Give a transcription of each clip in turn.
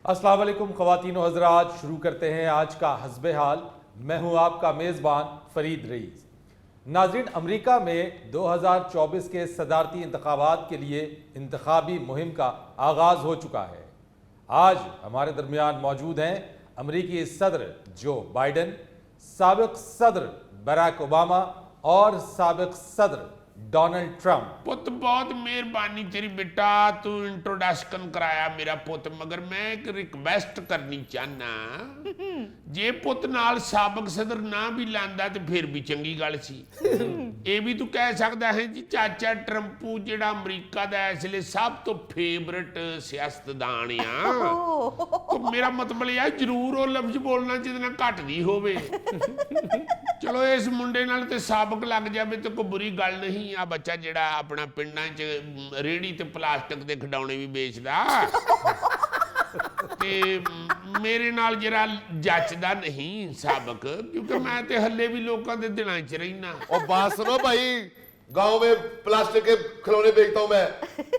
अस्सलाम वालेकुम ख़वातीन व हज़रात, शुरू करते हैं आज का हस्बे हाल। मैं हूं आपका मेज़बान फ़रीद रईस। नाज़रीन, अमरीका में 2024 के सदारती इंतखाबात के लिए इंतखाबी मुहिम का आगाज़ हो चुका है। आज हमारे दरमियान मौजूद हैं अमरीकी सदर जो बाइडन, साबिक़ सदर बराक ओबामा और साबिक़ सदर डोनाल्ड ट्रंप। पुत बहुत मेहरबानी तेरी बेटा, तू इंट्रोडक्शन कराया मेरा पुत, मगर मैं एक रिक्वेस्ट करनी चाहना, जे पुत नाल साबिक सदर ना भी लांदा ते फिर भी चंगी गल सी। ये भी तू कह सकदा है जी चाचा ट्रंपू जेड़ा अमरीका दा इसलिए सब तो फेवरेट सियासतदान आ। तो मेरा मतलब यह जरूर वो लफ्ज बोलना जिहदे नाल घट दी होवे। चलो इस मुंडे नाल ते साबिक लग जावे तो कोई बुरी गल नहीं। आ बच्चा जेड़ा अपना पिंडां च रेहड़ी ते प्लास्टिक दे खिडौने भी बेचदा ते मेरे नाल जरा जचदा नहीं साबिक, क्योंकि मैं ते हल्ले भी लोकां दे दिलां च रहिना। और बात सुनो भाई, गांव में प्लास्टिक के खिलौने बेचता हूं मैं,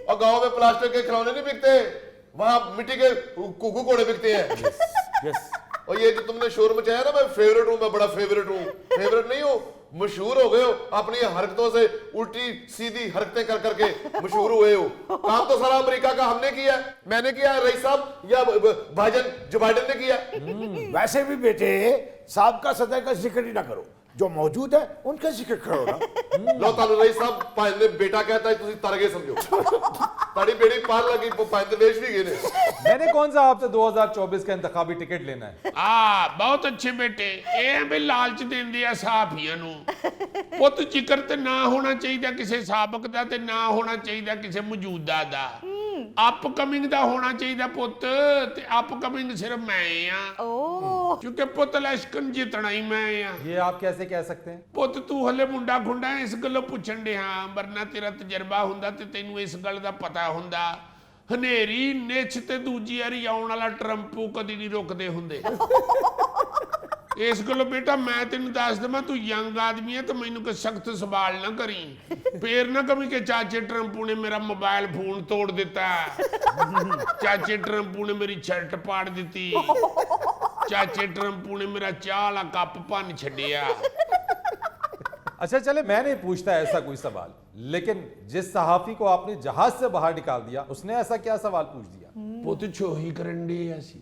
और गांव में प्लास्टिक के खिलौने नहीं बिकते, वहां मिट्टी के कुकू कोड़े बिकते हैं। यस। और ये जो तुमने शोर मचाया ना, मैं फेवरेट हूं, मैं बड़ा फेवरेट हूं। फेवरेट नहीं हूं, मशहूर हो गए हो अपनी हरकतों से, उल्टी सीधी हरकतें कर करके मशहूर हुए हो। काम तो सारा अमेरिका का हमने किया, मैंने किया, रईस साहब या भाईजान जो बाइडन ने किया। वैसे भी बेटे साहब का सदा का जिक्र ही ना करो, जो मौजूद है उनका जिक्र करो ना। लो तालू रईस साहब, भाई ने बेटा कहता है तुसी तरगे समझो। ताड़ी बेड़ी पार लगी, भाई ने देश भी गए ने। मैंने कौन सा आपसे 2024 का इंतखाबी टिकट लेना है? बहुत अच्छे बेटे, ये भी लालच देंदे आ सहाफियां नू। पुत जिक्र ते ना होना चाहिए किसी साबिक दा, ते ना होना चाहिए किसी मौजूदा दा। अपकमिंग दा होना चाहिए पुत, ते अपकमिंग सिर्फ मैं आ, क्योंकि पुत इलेक्शन जितना ही मैं आ। ये आप कैसे कह सकते हैं? पुत तू हले मुंडा खुंडा है, इस गल्लों पुछण दे, वरना तेरा तजर्बा हुंदा ते तैनू इस गल दा पता हुंदा। हनेरी निछ ते दूजी वारी आउण वाला ट्रंपू कदी नहीं रुकदे हुंदे। इस गल्लों बेटा मैं तेन दस देवां, तू यंग आदमी है तो मैनू कोई सख्त सवाल ना करी, फिर ना कभी के चाचे ट्रंपू ने मेरा मोबाइल फोन तोड़ दिता, चाचे ट्रंपू ने मेरी शर्ट पाड़ दी, चाचे ट्रंपू ने मेरा चाह वाला कप भन छड्डिया। अच्छा चले, मैं नहीं पूछता ऐसा कोई सवाल, लेकिन जिस सहाफी को आपने जहाज से बाहर निकाल दिया उसने ऐसा क्या सवाल पूछ दिया? पुत छोही करन दे सी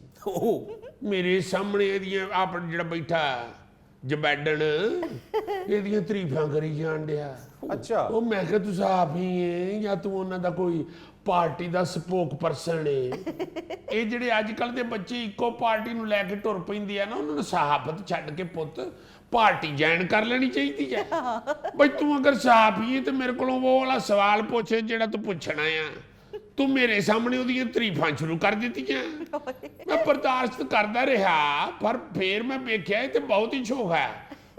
मेरे सामने एदियां आप जेड़ा बैठा जबैडन एदियां तारीफां करी जान दिया। अच्छा। ਉਹ ਮੈਂ ਕਿਹਾ ਤੂੰ ਸਹਾਫੀ ਹੈ ਜਾਂ ਤੂੰ ਉਹਨਾਂ ਦਾ ਕੋਈ ਪਾਰਟੀ ਦਾ ਸਪੋਕ ਪਰਸਨ ਹੈ? ਇਹ ਜਿਹੜੇ ਅੱਜ ਕੱਲ ਦੇ ਬੱਚੇ ਇੱਕੋ ਪਾਰਟੀ ਨੂੰ ਲੈ ਕੇ ਟੁਰ ਪੈਂਦੇ ਆ ਨਾ, ਉਹਨਾਂ ਨੂੰ ਸਹਾਫਤ ਛੱਡ ਕੇ ਪੁੱਤ ਪਾਰਟੀ ਜੁਆਇਨ ਕਰ ਲੈਣੀ ਚਾਹੀਦੀ ਹੈ। ਬਈ ਤੂੰ ਅਗਰ ਸਹਾਫੀ ਹੈ ਤੇ ਮੇਰੇ ਕੋਲੋਂ ਉਹ ਵਾਲਾ ਸਵਾਲ ਪੁੱਛ ਜਿਹੜਾ ਤੂੰ ਪੁੱਛਣਾ ਆ। ਤੂੰ ਮੇਰੇ ਸਾਹਮਣੇ ਉਹਦੀਆਂ ਤਾਰੀਫਾਂ ਸ਼ੁਰੂ ਕਰ ਦਿੱਤੀਆਂ, ਮੈਂ ਬਰਦਾਸ਼ਤ ਕਰਦਾ ਰਿਹਾ, ਪਰ ਫੇਰ ਮੈਂ ਵੇਖਿਆ ਇਹ ਤੇ ਬਹੁਤ ਹੀ ਸ਼ੌਕ ਹੈ।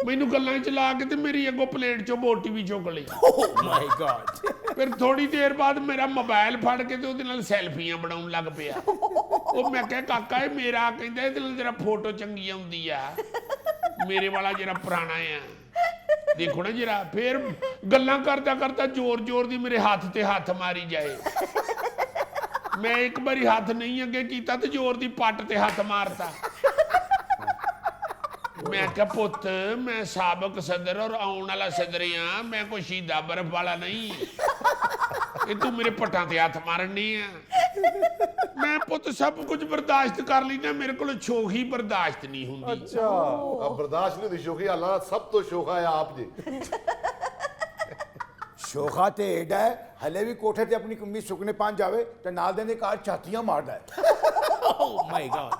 ਮੈਨੂੰ ਗੱਲਾਂ ਚ ਲਾ ਕੇ ਤੇ ਮੇਰੀ ਅੱਗੋਂ ਪਲੇਟ ਚੋਂ ਬੋਟੀ ਵੀ ਚੁੱਕ ਲਈ। Oh my God! ਫਿਰ ਥੋੜੀ ਦੇਰ ਬਾਅਦ ਮੇਰਾ ਮੋਬਾਈਲ ਫੜ ਕੇ ਤੇ ਉਹਦੇ ਨਾਲ ਸੈਲਫੀਆਂ ਬਣਾਉਣ ਲੱਗ ਪਿਆ। ਉਹ ਮੈਂ ਕਿਹਾ ਕਾਕਾ ਇਹ ਮੇਰਾ, ਕਹਿੰਦਾ ਇਹਦੇ ਨਾਲ ਜਰਾ ਫੋਟੋ ਚੰਗੀ ਆਉਂਦੀ ਆ, ਮੇਰੇ ਵਾਲਾ ਜਿਹੜਾ ਪੁਰਾਣਾ ਆ ਦੇਖੋ ਨਾ ਜਰਾ। ਫਿਰ ਗੱਲਾਂ ਕਰਦਾ ਕਰਦਾ ਜ਼ੋਰ ਜ਼ੋਰ ਦੀ ਮੇਰੇ ਹੱਥ ਤੇ ਹੱਥ ਮਾਰੀ ਜਾਏ। ਮੈਂ ਇੱਕ ਵਾਰੀ ਹੱਥ ਨਹੀਂ ਅੱਗੇ ਕੀਤਾ ਤੇ ਜ਼ੋਰ ਦੀ ਪੱਟ ਤੇ ਹੱਥ ਮਾਰਤਾ। मैं क्या पुत, मैं साबिक सदर और आने वाला सदर हाँ, मैं कोई शीदा बर्फ वाला नहीं। तू मेरे पट्टा ते हाथ मारन नहीं है। मैं पुत सब कुछ बर्दाश्त कर लीना, मेरे को शोख ही बर्दाश्त नहीं होंगी। अच्छा। अब बर्दाश्त नहीं होती शोखी, अल्लाह सब तो शोखा है आप जी। शोखा ते एडा है, हले भी कोठे ते अपनी कमीज सुकने पान जावे ते नाल देने कार छातियां मारदा है। Oh my God!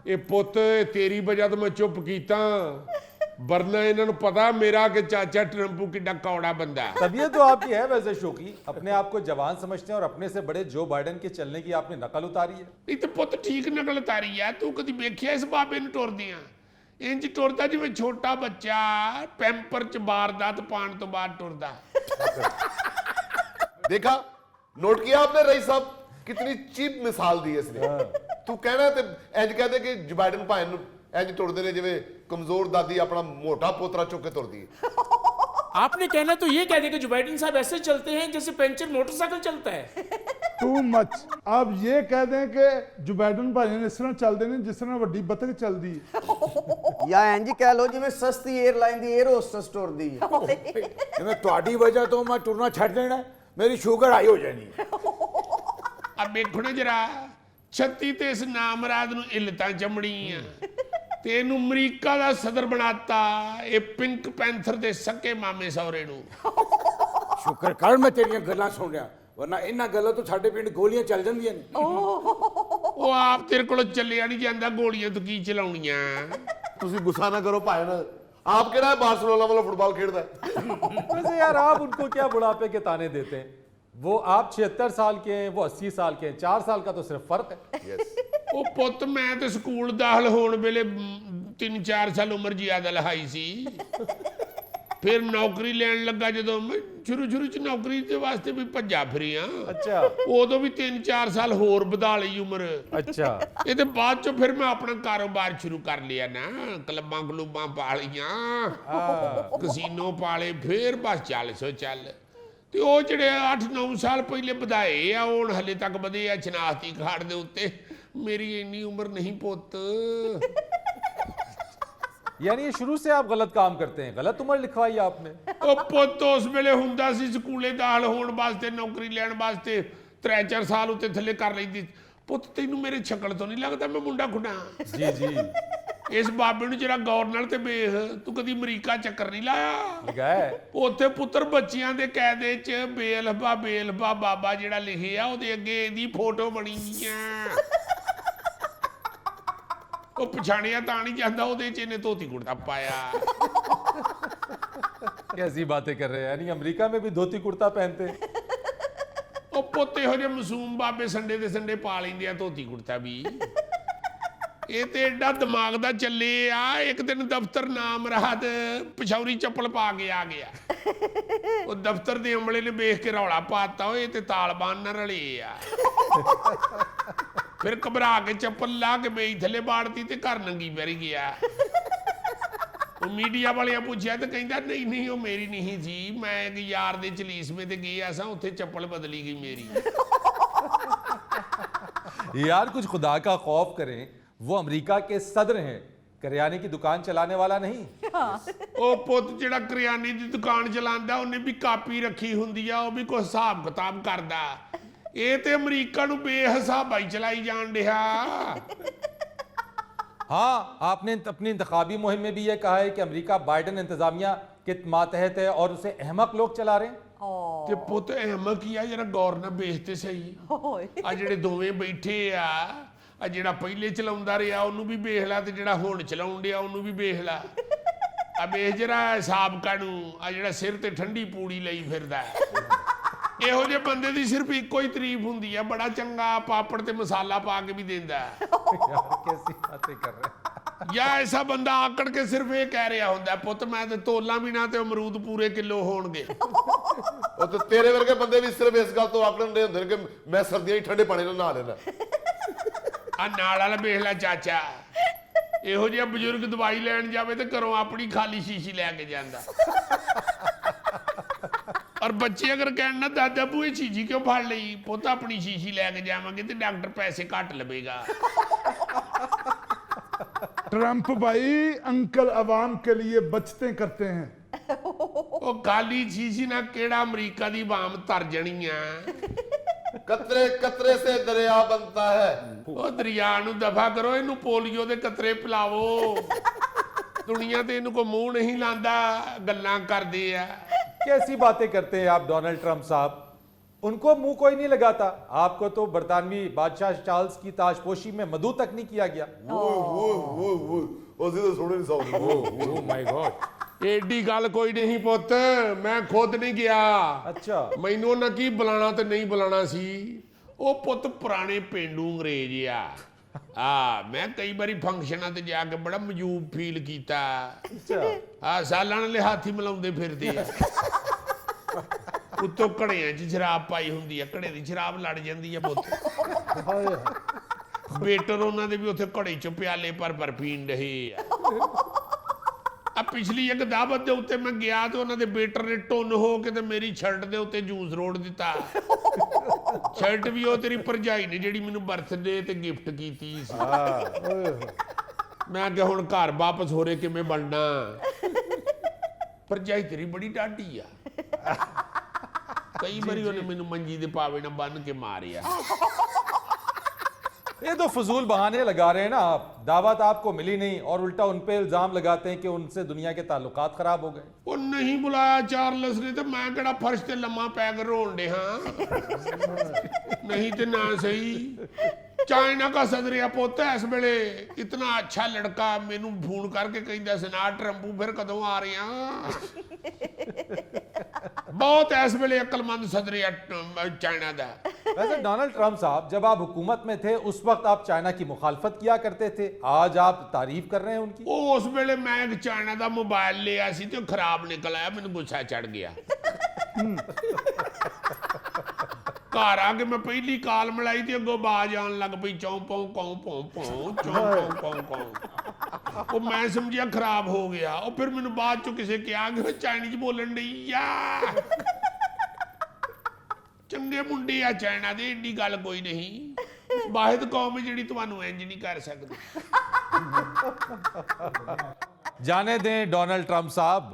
ये पुत तेरी वजह तो मैं चुप कीता, वरना इन्होंने पता मेरा कि चाचा ट्रंपू किड्डा कौड़ा बंदा है। तबीयत तो आपकी है वैसे शोकी, अपने आप को जवान समझते हैं और अपने से बड़े जो बाइडन के चलने की आपने नकल उतारी है। नहीं तो पुत ठीक नकल उतारी है। तू कभी वेख्या इस बाबे नूं टुरदियां? इंज टुरदा जिवें छोटा बच्चा पैंपर च वारदात पाण तो बाद टुरदा। देखा, नोट किया आपने रईस साहब, कितनी चीप मिसाल दी इसने। तू कहना ते इंज कहदे कि जो बाइडन भाई नूं इंज टुरदे ने जिवें कमजोर दादी अपना मोटा पोतरा चुक के टुरदी है। आपने कहना तो ये कह दिया कि जो बाइडन साहब ऐसे चलते हैं जैसे पेंचर मोटरसाइकिल चलता है। Too much. ਆਪ ਇਹ ਕਹਿ ਦੇं ਕਿ ਜੋ ਬਾਈਡਨ ਭਾਜੀ ਨੇ ਇਸ ਤਰ੍ਹਾਂ ਚੱਲਦੇ ਨੇ ਜਿਸ ਤਰ੍ਹਾਂ ਵੱਡੀ ਬੱਤਖ ਚੱਲਦੀ ਹੈ। ਜਾਂ ਇੰਜ ਕਹਿ ਲਓ ਜਿਵੇਂ ਸਸਤੀ 에ਅਰਲਾਈਨ ਦੀ 에ਅਰ ਹੋਸਟਸ ਟੁਰਦੀ ਹੈ। ਜਿਵੇਂ ਤੁਹਾਡੀ ਵਜ੍ਹਾ ਤੋਂ ਮੈਂ ਟੁਰਨਾ ਛੱਡ ਦੇਣਾ, ਮੇਰੀ ਸ਼ੂਗਰ ਹਾਈ ਹੋ ਜਾਣੀ ਹੈ। ਆ ਵੇਖੋ ਜਰਾ 36 ਤੇ ਇਸ ਨਾਮਰਾਦ ਨੂੰ ਇਲਤਾਂ ਚਮੜੀਆਂ ਤੇ ਇਹਨੂੰ ਅਮਰੀਕਾ ਦਾ ਸਦਰ ਬਣਾਤਾ। ਇਹ ਪਿੰਕ ਪੈਂਥਰ ਦੇ ਸਕੇ ਮਾਮੇ ਸਹੁਰੇ ਨੂੰ। ਸ਼ੁਕਰ ਕਰ ਮੈਂ ਤੇਰੀਆਂ ਗੱਲਾਂ ਸੁਣ ਰਿਹਾ, ਵਰਨਾ ਇਹਨਾਂ ਗੱਲਾਂ ਤੋਂ ਸਾਡੇ ਪਿੰਡ ਗੋਲੀਆਂ ਚੱਲ ਜਾਂਦੀਆਂ ਨੇ। ਉਹ ਆਪ ਤੇਰੇ ਕੋਲ ਚੱਲਿਆ ਨਹੀਂ ਜਾਂਦਾ, ਗੋਲੀਆਂ ਤੋਂ ਕੀ ਚਲਾਉਣੀਆਂ। ਤੁਸੀਂ ਗੁੱਸਾ ਨਾ ਕਰੋ ਭਾਈ ना, आप केड़ा है बार्सिलोना वाला फुटबॉल खेलता है? वैसे यार आप उनको क्या बुढ़ापे के ताने देते हैं? वो आप 76 साल के हैं, वो 80 साल के हैं, 4 साल का तो सिर्फ फर्क है। ਉਹ ਪੁੱਤ ਮੈਂ ਤੇ ਸਕੂਲ ਦਾਖਲ ਹੋਣ ਵੇਲੇ 3-4 ਸਾਲ ਉਮਰ ਜ਼ਿਆਦਾ ਲਹਾਈ ਸੀ। ਫਿਰ ਨੌਕਰੀ ਲੈਣ ਲੱਗਾ ਜਦੋਂ ਮੈਂ ਸ਼ੁਰੂ ਚ ਨੌਕਰੀ ਦੇ ਵਾਸਤੇ ਵੀ ਭੱਜਾ ਫਿਰਿਆ। अच्छा ਉਦੋਂ ਵੀ 3-4 ਸਾਲ ਹੋਰ ਵਧਾ ਲਈ ਉਮਰ। अच्छा ਇਹ ਤੇ ਬਾਅਦ ਚ ਫਿਰ ਮੈਂ ਆਪਣਾ ਕਾਰੋਬਾਰ ਸ਼ੁਰੂ ਕਰ ਲਿਆ ਨਾ, ਕਲੱਬਾਂ ਕਲੂਬਾਂ ਪਾ ਲਈਆਂ, ਕਸੀਨੋ ਪਾਲੇ, ਫਿਰ ਬਸ ਚੱਲ ਸੋ ਚੱਲ। ਤੇ ਉਹ ਜਿਹੜੇ 8-9 ਸਾਲ ਪਹਿਲੇ ਵਧਾਏ ਆ ਉਹ ਹਲੇ ਤੱਕ ਵਧੇ ਆ ਸ਼ਨਾਖਤੀ ਕਾਰਡ ਦੇ ਉੱਤੇ। ਮੇਰੀ ਇੰਨੀ ਉਮਰ ਨਹੀਂ ਪੁੱਤ। यानी ये शुरू से आप गलत काम करते हैं, गलत उम्र लिखवाई आपने। ਉਹ ਪੁੱਤ ਉਸ ਵੇਲੇ ਹੁੰਦਾ ਸੀ ਸਕੂਲੇ ਦਾਖਲ ਹੋਣ ਵਾਸਤੇ, ਨੌਕਰੀ ਲੈਣ ਵਾਸਤੇ 3-4 ਸਾਲ ਉੱਤੇ ਥੱਲੇ ਕਰ ਲੈਂਦੀ। ਪੁੱਤ ਤੈਨੂੰ ਮੇਰੇ ਸ਼ਕਲ ਤੋਂ ਨਹੀਂ ਲੱਗਦਾ ਮੈਂ ਮੁੰਡਾ ਖੁੱਡਾ? जी जी ਇਸ ਬਾਬੇ ਨੂੰ ਜਿਹੜਾ ਗੌਰ ਨਾਲ ਤੇ ਵੇਖ, ਤੂੰ ਕਦੀ ਅਮਰੀਕਾ ਚੱਕਰ ਨਹੀਂ ਲਾਇਆ? लगा है। ਉੱਥੇ ਪੁੱਤਰ ਬੱਚਿਆਂ ਦੇ ਕਾਇਦੇ 'ਚ ਬੇਲਫਾ ਬਾਬਾ ਜਿਹੜਾ ਲਿਖਿਆ ਉਹਦੇ ਅੱਗੇ ਇਹਦੀ ਫੋਟੋ ਬਣੀ ਆ। ਉਹ ਪਛਾਣਿਆ ਤਾਂ ਨਹੀਂ ਜਾਂਦਾ, ਉਹਦੇ 'ਚ ਇਹਨੇ ਧੋਤੀ ਕੁੜਤਾ ਪਾਇਆ। कैसी बातें कर रहे हैं? यानी अमेरिका में भी धोती कुर्ता पहनते हैं? ਉਹ ਪੁੱਤ ਇਹੋ ਜਿਹੇ ਮਾਸੂਮ ਬਾਬੇ ਸੰਡੇ ਦੇ ਸੰਡੇ ਪਾ ਲੈਂਦੇ ਆ ਧੋਤੀ ਕੁੜਤਾ ਵੀ। ਇਹ ਤੇ ਐਡਾ ਦਿਮਾਗ ਦਾ ਚੱਲੇ ਆ। ਇੱਕ ਦਿਨ ਦਫ਼ਤਰ ਨਾਮ ਰਾਤ ਪਛੌਰੀ ਚੱਪਲ ਪਾ ਕੇ ਆ ਗਿਆ। ਉਹ ਦਫ਼ਤਰ ਦੇ ਅਮਲੇ ਨੇ ਵੇਖ ਕੇ ਰੌਲਾ ਪਾਤਾ, ਓਏ ਤੇ ਤਾਲਬਾਨ ਨਾਲ ਰਲੇ ਆ। ਫਿਰ ਘਬਰਾ ਕੇ ਚੱਪਲ ਲਾ ਕੇ ਮੇਜ਼ ਥੱਲੇ ਬਾੜਤੀ ਤੇ ਘਰ ਨੰਗੀ ਪੈਰੀ ਗਿਆ। ਉਹ ਮੀਡੀਆ ਵਾਲਿਆਂ ਪੁੱਛਿਆ ਤੇ ਕਹਿੰਦਾ ਨਹੀਂ ਉਹ ਮੇਰੀ ਨਹੀਂ ਜੀ, ਮੈਂ ਇੱਕ ਯਾਰ ਦੇ ਚਲੀਸਮੇ ਤੇ ਗਿਆ ਸਾਂ, ਉੱਥੇ ਚੱਪਲ ਬਦਲੀ ਗਈ ਮੇਰੀ। यार कुछ खुदा का खौफ करें, वो अमेरिका के सदर हैं, करियाने की दुकान चलाने वाला नहीं। ਉਹ ਪੁੱਤ ਜਿਹੜਾ ਕਰਿਆਨੇ ਦੀ ਦੁਕਾਨ ਚਲਾਉਂਦਾ ਉਹਨੇ ਵੀ ਕਾਪੀ ਰੱਖੀ ਹੁੰਦੀ ਆ, ਉਹ ਵੀ ਕੋਈ ਹਿਸਾਬ ਕਿਤਾਬ ਕਰਦਾ। ਇਹ ਤੇ ਅਮਰੀਕਾ ਨੂੰ ਬੇਹਿਸਾਬਾਈ ਚਲਾਈ ਜਾਣ ਡਿਆ। हाँ आपने अपनी इंतखाबी मुहिम में भी ये कहा है कि अमेरिका बाइडन इंतजामिया के मातहत है और उसे अहमक लोग चला रहे हैं। ਤੇ ਪੁੱਤ ਅਹਿਮਕ ਹੀ ਆ, ਜਰਾ ਗੌਰ ਨਾਲ ਵੇਖ ਤੇ ਸਹੀ। ਆ ਜਿਹੜੇ ਦੋਵੇਂ ਬੈਠੇ ਆ, ਆ ਜਿਹੜਾ ਪਹਿਲੇ ਚਲਾਉਂਦਾ ਰਿਹਾ ਉਹਨੂੰ ਵੀ ਵੇਖ ਲਾ, ਤੇ ਜਿਹੜਾ ਹੁਣ ਚਲਾਉਣ ਡਿਆ ਉਹਨੂੰ ਵੀ ਵੇਖ ਲਾ। ਆ ਵੇਖ ਜਰਾ ਸਾਬਕਾ ਨੂੰ, ਆ ਜਿਹੜਾ ਸਿਰ ਤੇ ਠੰਡੀ ਪੂੜੀ ਲਈ ਫਿਰਦਾ। ਇਹੋ ਜਿਹੇ ਬੰਦੇ ਦੀ ਸਿਰਫ ਇੱਕੋ ਹੀ ਤਾਰੀਫ ਹੁੰਦੀ ਆ, ਬੜਾ ਚੰਗਾ ਪਾਪੜ ਤੇ ਮਸਾਲਾ ਪਾ ਕੇ ਵੀ ਦਿੰਦਾ। यार कैसी बातें कर रहे हैं? ਜਾਂ ਐਸਾ ਬੰਦਾ ਆਕੜ ਕੇ ਸਿਰਫ ਇਹ ਕਹਿ ਰਿਹਾ ਹੁੰਦਾ, ਪੁੱਤ ਮੈਂ ਤੇ ਤੋਲਾ ਵੀ ਨਾ ਤੇ ਅਮਰੂਦ ਪੂਰੇ ਕਿਲੋ ਹੋਣਗੇ। ਉਹ ਤੇ ਤੇਰੇ ਵਰਗੇ ਬੰਦੇ ਵੀ ਸਿਰਫ ਇਸ ਗੱਲ ਤੋਂ ਆਕੜਨ ਦੇ ਹੁੰਦੇ ਨੇ ਕਿ ਮੈਂ ਸਰਦੀਆਂ 'ਚ ਠੰਡੇ ਪਾਣੀ ਨਾਲ ਨਹਾ ਲੈਣਾ। ਆ ਨਾਲ ਵਾਲਾ ਵੇਖ ਲੈ ਚਾਚਾ, ਇਹੋ ਜਿਹਾ ਬਜ਼ੁਰਗ ਦਵਾਈ ਲੈਣ ਜਾਵੇ ਤੇ ਘਰੋਂ ਆਪਣੀ ਖਾਲੀ ਸ਼ੀਸ਼ੀ ਲੈ ਕੇ ਜਾਂਦਾ। ਔਰ ਬੱਚੇ ਅਗਰ ਕਹਿਣ ਨਾ ਦਾਦਾ ਬੂ ਇਹ ਸ਼ੀਸ਼ੀ ਕਿਉਂ ਫੜ ਲਈ, ਪੁੱਤ ਆਪਣੀ ਸ਼ੀਸ਼ੀ ਲੈ ਕੇ ਜਾਵਾਂਗੇ ਤੇ ਡਾਕਟਰ ਪੈਸੇ ਘੱਟ ਲਵੇਗਾ। ट्रंप भाई अंकल अवाम के लिए बचते करते हैं। ਉਹ ਖਾਲੀ ਸ਼ੀਸ਼ੀ ਨਾਲ ਕਿਹੜਾ ਅਮਰੀਕਾ ਦੀ ਆਵਾਮ ਤਰ ਜਾਣੀ ਆ। ਕਤਰੇ ਕਤਰੇ ਸੇ ਦਰਿਆ ਬਣਤਾ ਹੈ। ਉਹ ਦਰਿਆ ਨੂੰ ਦਫਾ ਕਰੋ, ਇਹਨੂੰ ਪੋਲੀਓ ਦੇ ਕਤਰੇ ਪਿਲਾਵੋ। ਦੁਨੀਆ ਤੇ ਇਹਨੂੰ ਕੋਈ ਮੂੰਹ ਨਹੀਂ ਲਾਂਦਾ, ਗੱਲਾਂ ਕਰਦੇ ਆ। कैसी बातें करते हैं आप डोनाल्ड ट्रंप साहब? उनको मुंह कोई नहीं लगाता। आपको तो बरतानवी बादशाह चार्ल्स की ताजपोशी में मधु तक नहीं किया गया। ਉਹ ਅਸੀਂ ਤਾਂ ਸੁਣੇ ਨਹੀਂ ਸਕਦੇ। Oh my God! ਏਡੀ ਗੱਲ ਕੋਈ ਨਹੀਂ ਪੁੱਤ, ਮੈਂ ਖੁਦ ਨਹੀਂ ਗਿਆ। अच्छा ਮੈਨੂੰ ਉਹਨਾਂ ਕੀ ਬੁਲਾਣਾ ਤੇ ਨਹੀਂ ਬੁਲਾਣਾ ਸੀ। ਉਹ ਪੁੱਤ ਪੁਰਾਣੇ ਪੇਂਡੂ ਅੰਗਰੇਜ਼ ਆ। ਮੈਂ ਕਈ ਵਾਰੀ ਫੰਕਸ਼ਨਾਂ ਤੇ ਜਾ ਕੇ ਬੜਾ ਮਜੂਬ ਫੀਲ ਕੀਤਾ। अच्छा ਸਾਲਾਂ ਨਾਲ ਹਾਥੀ ਮਿਲਾਉਂਦੇ ਫਿਰਦੇ ਆ। ਉੱਤੋਂ ਘੜਿਆਂ 'ਚ ਸ਼ਰਾਬ ਪਾਈ ਹੁੰਦੀ ਆ, ਘੜੇ ਦੀ ਸ਼ਰਾਬ ਲੜ ਜਾਂਦੀ ਆ ਪੁੱਤ। ਵੇਟਰ ਉਹਨਾਂ ਦੇ ਵੀ ਉੱਥੇ ਘੜੇ 'ਚ ਪਿਆਲੇ ਭਰ ਪੀਣ ਰਹੇ ਆ। ਆ ਪਿਛਲੀ ਇੱਕ ਦਾਵਤ ਦੇ ਉੱਤੇ ਮੈਂ ਗਿਆ ਤੇ ਉਹਨਾਂ ਦੇ ਵੇਟਰ ਨੇ ਟੁੰਨ ਹੋ ਕੇ ਤੇ ਮੇਰੀ ਸ਼ਰਟ ਦੇ ਉੱਤੇ ਜੂਸ ਰੋੜ ਦਿੱਤਾ। ਸ਼ਰਟ ਵੀ ਉਹ ਤੇਰੀ ਭਰਜਾਈ ਨੇ ਜਿਹੜੀ ਮੈਨੂੰ ਬਰਥਡੇ ਤੇ ਗਿਫਟ ਕੀਤੀ ਸੀ। ਮੈਂ ਕਿਹਾ ਹੁਣ ਘਰ ਵਾਪਸ ਹੋਰੇ ਕਿਵੇਂ ਬਣਨਾ। ਭਰਜਾਈ ਤੇਰੀ ਬੜੀ ਡਾਢੀ ਆ। ਕਈ ਵਾਰੀ ਉਹਨੇ ਮੈਨੂੰ ਮੰਜੀ ਦੇ ਪਾਵੇ ਨਾਲ ਬੰਨ ਕੇ ਮਾਰਿਆ। ये तो फजूल बहाने लगा रहे हैं ना आप। दावत आपको मिली नहीं और उल्टा उन पे इल्जाम लगाते हैं कि उनसे दुनिया के ताल्लुकात खराब हो गए। ਉਹ ਨਹੀਂ ਬੁਲਾਇਆ ਚਾਰਲਸ ਨੇ ਤੇ ਮੈਂ ਕਿਹੜਾ ਫਰਸ਼ ਤੇ ਲੰਮਾ ਪੈ ਕੇ ਰੋਣ ਡਿਆ। नहीं तो ना सही। चाइना का सदरिया पोता इस वेले इतना अच्छा लड़का मैनू फोन करके कहता सना ट्रंपू फिर कदों आ रहे हैं। बहुत इस वेले अक्लमंद सदरिया चाइना दा। वैसे डोनाल्ड ट्रंप साहब, जब आप हुकूमत में थे उस वक्त आप चाइना की मुखालफत किया करते थे, आज आप तारीफ कर रहे हैं उनकी। ਉਹ ਉਸ ਵੇਲੇ ਮੈਂ ਇੱਕ ਚਾइना ਦਾ ਮੋਬਾਈਲ ਲਿਆ ਸੀ ਤੇ ਉਹ ਖਰਾਬ ਨਿਕਲ ਆਇਆ, ਮੈਨੂੰ ਗੁੱਸਾ ਚੜ ਗਿਆ। ਘਰ ਆ ਕੇ ਮੈਂ ਪਹਿਲੀ ਕਾਲ ਮਿਲਾਈ ਤੇ ਅੱਗੋਂ ਆਵਾਜ਼ ਆਉਣ ਲੱਗ ਪਈ ਚੌਂ ਪੌਂ ਕੌਂ ਪੌਂ ਪੌਂ ਚੌਂ ਪੌਂ ਕੌਂ ਕੌਂ। ਉਹ ਮੈਂ ਸਮਝਿਆ ਖਰਾਬ ਹੋ ਗਿਆ। ਉਹ ਫਿਰ ਮੈਨੂੰ ਬਾਅਦ ਚੋਂ ਕਿਸੇ ਕਿਹਾ ਕਿ ਉਹ ਚਾਈਨੀਜ਼ ਬੋਲਣ ਡਈ ਆ। ਚੰਗੇ ਮੁੰਡੇ ਆ ਚਾਈਨਾ ਦੇ, ਏਡੀ ਗੱਲ ਕੋਈ ਨਹੀਂ। ਵਾਹਿਦ ਕੌਮ ਜਿਹੜੀ ਤੁਹਾਨੂੰ ਇੰਜ ਨਹੀਂ ਕਰ ਸਕਦੀ। जाने दें डोनाल्ड ट्रंप साहब,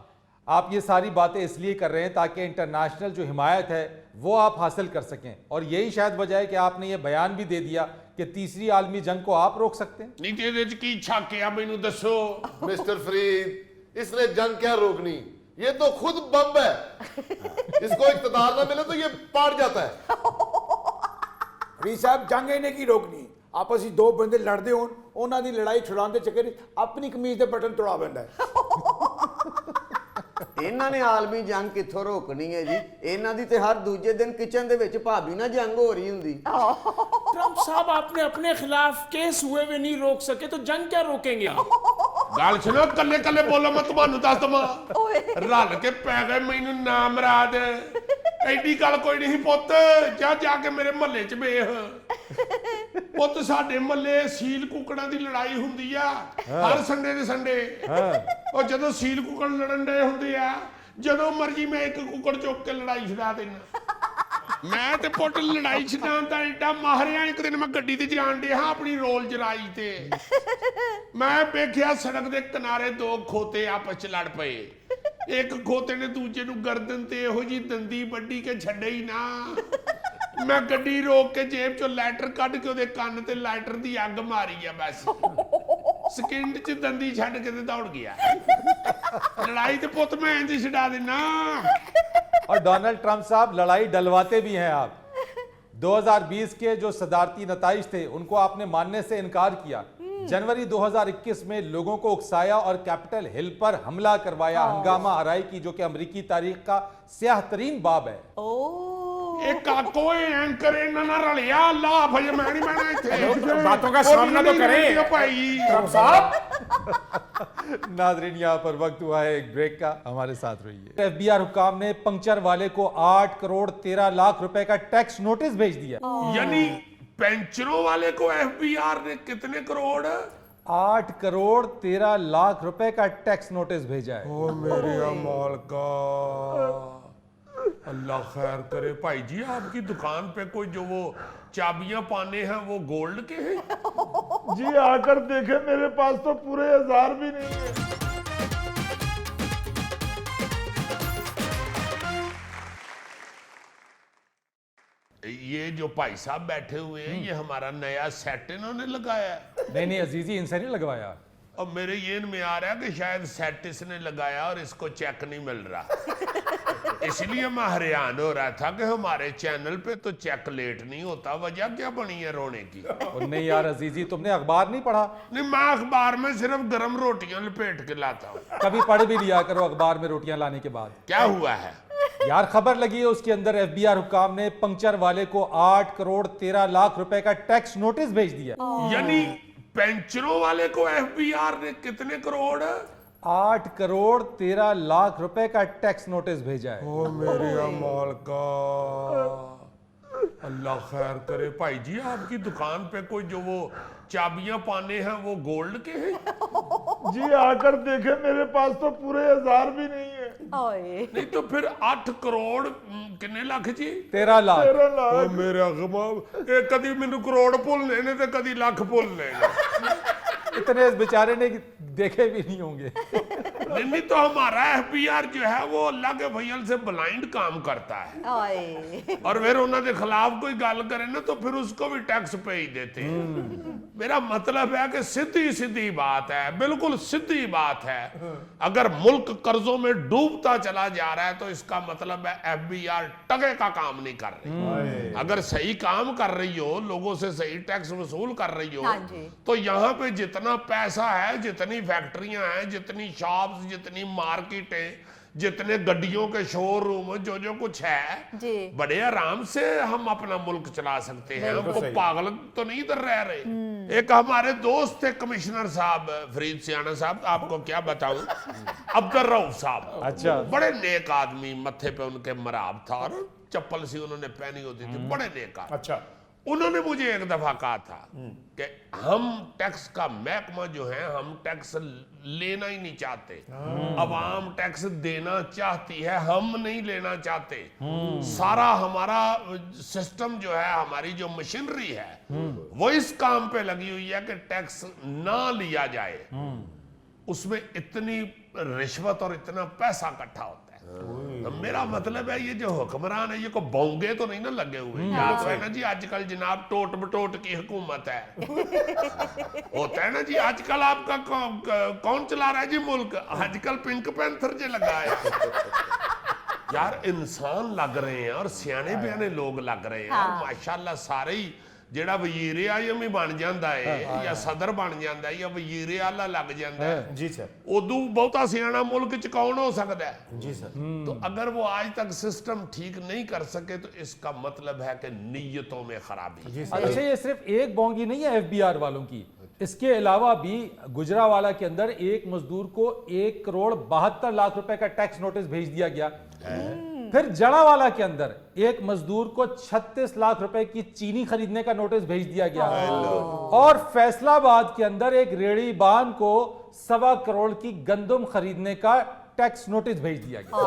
आप ये सारी बातें इसलिए कर रहे हैं ताकि इंटरनेशनल जो हिमायत है वो आप हासिल कर सकें, और यही शायद वजह है कि आपने ये बयान भी दे दिया कि तीसरी आलमी जंग को आप रोक सकते हैं। नहीं तो ਇਹਦੇ ਚ ਕੀ ਛੱਕ ਆ ਮੈਨੂੰ ਦੱਸੋ। मिस्टर फरीद, इसने जंग क्या रोकनी, ये तो खुद बम है। इसको इख्तियार ना मिले तो ये पाट जाता है। ਫਰੀਦ ਸਾਹਿਬ, ਜੰਗ ਇਹਨੇ ਕੀ ਰੋਕਣੀ। ਆਪਸ ਵਿੱਚ ਦੋ ਬੰਦੇ ਲੜਦੇ ਹੋਣ, ਉਹਨਾਂ ਦੀ ਲੜਾਈ ਛੁਡਾਉਣ ਦੇ ਚੱਕਰ 'ਚ ਆਪਣੀ ਕਮੀਜ਼ ਦੇ ਬਟਨ ਤੋੜਾ ਪੈਂਦਾ ਹੈ। ਇਹਨਾਂ ਨੇ ਆਲਮੀ ਜੰਗ ਕਿੱਥੋਂ ਰੋਕਣੀ ਹੈ ਜੀ। ਇਹਨਾਂ ਦੀ ਤੇ ਹਰ ਦੂਜੇ ਦਿਨ ਕਿਚਨ ਦੇ ਵਿੱਚ ਭਾਬੀ ਨਾਲ ਜੰਗ ਹੋ ਰਹੀ ਹੁੰਦੀ। ट्रंप साहब, आपने अपने खिलाफ केस हुए हुए नहीं रोक सके तो जंग क्या रोकेंगे आप? ਗੱਲ ਸੁਣੋ, ਕੱਲੇ ਕੱਲੇ ਬੋਲੋ, ਮੈਂ ਤੁਹਾਨੂੰ ਦੱਸ ਦਵਾਂ। ਰਲ ਕੇ ਪੈ ਗਏ ਮੈਨੂੰ ਨਾਮ ਰਾਦ। ਐਡੀ ਗੱਲ ਕੋਈ ਨਹੀਂ ਪੁੱਤ, ਜਾ ਕੇ ਮੇਰੇ ਮਹੱਲੇ 'ਚ ਵੇਖ। ਪੁੱਤ ਸਾਡੇ ਮਹੱਲੇ ਸੀਲ ਕੁੱਕੜਾਂ ਦੀ ਲੜਾਈ ਹੁੰਦੀ ਆ ਹਰ ਸੰਡੇ ਦੇ ਸੰਡੇ। ਉਹ ਜਦੋਂ ਸੀਲ ਕੁੱਕੜ ਲੜਨ ਦੇ ਹੁੰਦੇ ਆ, ਜਦੋਂ ਮਰਜੀ ਮੈਂ ਇੱਕ ਕੁੱਕੜ ਚੁੱਕ ਕੇ ਲੜਾਈ ਛਡਾ ਦੇਣਾ। ਮੈਂ ਤੇ ਪੁੱਤ ਲੜਾਈ ਛਡਾਉਣ ਦਾ ਐਡਾ ਮਾਹਿਰ ਆ। ਇੱਕ ਦਿਨ ਮੈਂ ਗੱਡੀ ਤੇ ਜਾਣ ਡਿਆ ਆਪਣੀ ਰੋਲਜ਼ ਰਾਈਜ ਤੇ, ਮੈਂ ਵੇਖਿਆ ਸੜਕ ਦੇ ਕਿਨਾਰੇ ਦੋ ਖੋਤੇ ਆਪਸ 'ਚ ਲੜ ਪਏ। ਇੱਕ ਖੋਤੇ ਨੇ ਦੂਜੇ ਨੂੰ ਗਰਦਨ ਤੇ ਇਹੋ ਜੀ ਦੰਦੀ ਵੱਢੀ ਕੇ ਛੱਡੇ ਹੀ ਨਾ। ਮੈਂ ਗੱਡੀ ਰੋਕ ਕੇ ਜੇਬ 'ਚੋਂ ਲਾਈਟਰ ਕੱਢ ਕੇ ਉਹਦੇ ਕੰਨ ਤੇ ਲਾਈਟਰ ਦੀ ਅੱਗ ਮਾਰੀ ਆ। ਬਸ ਸਕਿੰਟ 'ਚ ਦੰਦੀ ਛੱਡ ਕੇ ਤੇ ਦੌੜ ਗਿਆ। ਲੜਾਈ ਤੇ ਪੁੱਤ ਮੈਂ ਇੰਜ ਛਡਾ ਦੇਣਾ। और डोनाल्ड ट्रंप साहब, लड़ाई डलवाते भी हैं आप। 2020 के जो सदारती नताइज थे उनको आपने मानने से इनकार किया। जनवरी 2021 में लोगों को उकसाया और कैपिटल हिल पर हमला करवाया, हंगामा आराई की, जो कि अमेरिकी तारीख का स्याह तरीन बाब है। ਇਹ ਕਾਕੋ ਐਂਕਰ ਇਹਨਾਂ ਨਾਲ ਰਲਿਆ। ਅੱਲਾ ਭਈ ਮੈਂ ਨਹੀਂ ਬਣਾ ਇੱਥੇ। बातों का सामना तो करें ਭਾਈ। ट्रंप साहब। नाजरीन, यहाँ पर वक्त हुआ है एक ब्रेक का, हमारे साथ रहिए। एफबीआर हुक्काम ने पंक्चर वाले को 8 करोड़ 13 लाख रुपए का टैक्स नोटिस भेज दिया। यानी पेंशनों वाले को एफबीआर ने कितने करोड़? 8 करोड़ 13 लाख रुपए का टैक्स नोटिस भेजा है। ओ मेरे अमाल का अल्लाह खैर करे। भाई जी, आपकी दुकान पे कोई जो वो चाबियां पाने हैं वो गोल्ड के हैं? जी आकर देखे, मेरे पास तो पूरे 1000 भी नहीं है। ये जो भाई साहब बैठे हुए हैं, ये हमारा नया सेट इन्होंने लगाया है। नहीं अजीजी, इनसे नहीं लगवाया। और मेरे ये में आ रहा है कि शायद सेट इसने लगाया और इसको चेक नहीं मिल रहा। इसलिए मैं हैरान हो रहा था कि हमारे चैनल पे तो चेक लेट नहीं होता। वजह क्या बनी है रोने की? और नहीं यार अजीजी, तुमने अखबार नहीं पढ़ा? नहीं, मैं अखबार में सिर्फ गर्म रोटियां लपेट के लाता हूँ। कभी पढ़ भी लिया करो अखबार में रोटियां लाने के बाद। क्या हुआ है यार, खबर लगी है उसके अंदर एफबीआर हुक्काम ने पंक्चर वाले को 8 करोड़ 13 लाख रुपए का टैक्स नोटिस भेज दिया। यानी पेंशनों वाले को एफबीआर ने कितने करोड़? 8 करोड़ 13 लाख रुपए का टैक्स नोटिस भेजा है। ओ मेरे अमाल का अल्लाह खैर करे। भाई जी, आपकी दुकान पे कोई जो वो चाबियां पाने हैं वो गोल्ड के हैं? जी आकर देखे, मेरे पास तो पूरे 1000 भी नहीं है। ਓਏ नहीं तो फिर 8 करोड़ किन्ने लाख जी 13 लाख। 13 लाख। ਉਹ ਮੇਰੇ ਅਗਮਾਬ ਇਹ ਕਦੀ ਮੈਨੂੰ ਕਰੋੜ ਭੁੱਲਨੇ ਨੇ ਤੇ ਕਦੀ ਲੱਖ ਭੁੱਲਨੇ ਨੇ इतने इस बेचारे ने देखे भी नहीं होंगे। नहीं तो हमारा एफबीआर जो है वो अल्लाह के भैया से ब्लाइंड काम करता है ਓਏ और फिर उन्होंने खिलाफ कोई गल करे ना तो फिर उसको भी टैक्स पे ही देते हैं। मेरा मतलब है कि सीधी सीधी बात है, बिल्कुल सीधी बात है। अगर मुल्क कर्जों में डूबता चला जा रहा है तो इसका मतलब है एफबीआर टके का काम नहीं कर रही। अगर सही काम कर रही हो, लोगों से सही टैक्स वसूल कर रही हो, हाँ जी। तो यहाँ पे जितना पैसा है, जितनी फैक्ट्रियां हैं, जितनी शॉप्स, जितनी मार्केटें, जितने गड्डियों के शोरूम, जो कुछ है जी। बड़े आराम से हम अपना मुल्क चला सकते हैं। हमको पागल तो नहीं इधर रह रहे। एक हमारे दोस्त थे कमिश्नर साहब फरीद सियाना साहब, आपको क्या बताऊं, अब्दुल रऊफ साहब, अच्छा। बड़े नेक आदमी, मत्थे पे उनके मराब था और चप्पल सी उन्होंने पहनी होती थी, बड़े नेक आदमी। अच्छा उन्होंने मुझे एक दफा कहा था कि हम टैक्स का महकमा जो है, हम टैक्स लेना ही नहीं चाहते, अवाम टैक्स देना चाहती है, हम नहीं लेना चाहते। सारा हमारा सिस्टम जो है, हमारी जो मशीनरी है, वो इस काम पे लगी हुई है कि टैक्स ना लिया जाए। उसमें इतनी रिश्वत और इतना पैसा इकट्ठा होता है। तो मेरा मतलब है ये जो हुक्मरान है ये को बोंगे तो नहीं ना लगे हुए, या तो है ना जी आजकल जनाब टोट बटोट की हुकूमत है। होता है ना जी आजकल आपका कौन चला रहा है जी मुल्क, आजकल पिंक पैंथर जे लगा है। यार इंसान लग रहे हैं और सियाने बयाने लोग लग रहे हैं और माशाल्लाह सारे ही ਜਿਹੜਾ ਵਜ਼ੀਰ ਆਜ਼ਮ ਹੀ ਬਣ ਜਾਂਦਾ ਹੈ ਜਾਂ ਸਦਰ ਬਣ ਜਾਂਦਾ ਹੈ ਜਾਂ ਵਜ਼ੀਰ ਆਲਾ ਲੱਗ ਜਾਂਦਾ ਹੈ जी सर ਉਦੋਂ ਬਹੁਤਾ ਸਿਆਣਾ ਮੁल्क ਚ ਕੌਣ ਹੋ ਸਕਦਾ ਹੈ। जी सर तो अगर वो आज तक सिस्टम ठीक नहीं कर सके तो इसका मतलब है कि नीयतों में खराबी। अच्छा, ये सिर्फ एक बोंगी नहीं है एफबीआर वालों की, इसके अलावा भी गुजरावाला के अंदर एक मजदूर को 1 करोड़ 72 लाख रुपए का टैक्स नोटिस भेज दिया गया। फिर जड़ावाला के अंदर एक मजदूर को 36 लाख रुपए की चीनी खरीदने का नोटिस भेज दिया गया। और फैसलाबाद के अंदर एक रेड़ीबान को 1.25 करोड़ की गंदम खरीदने का टैक्स नोटिस भेज दिया गया।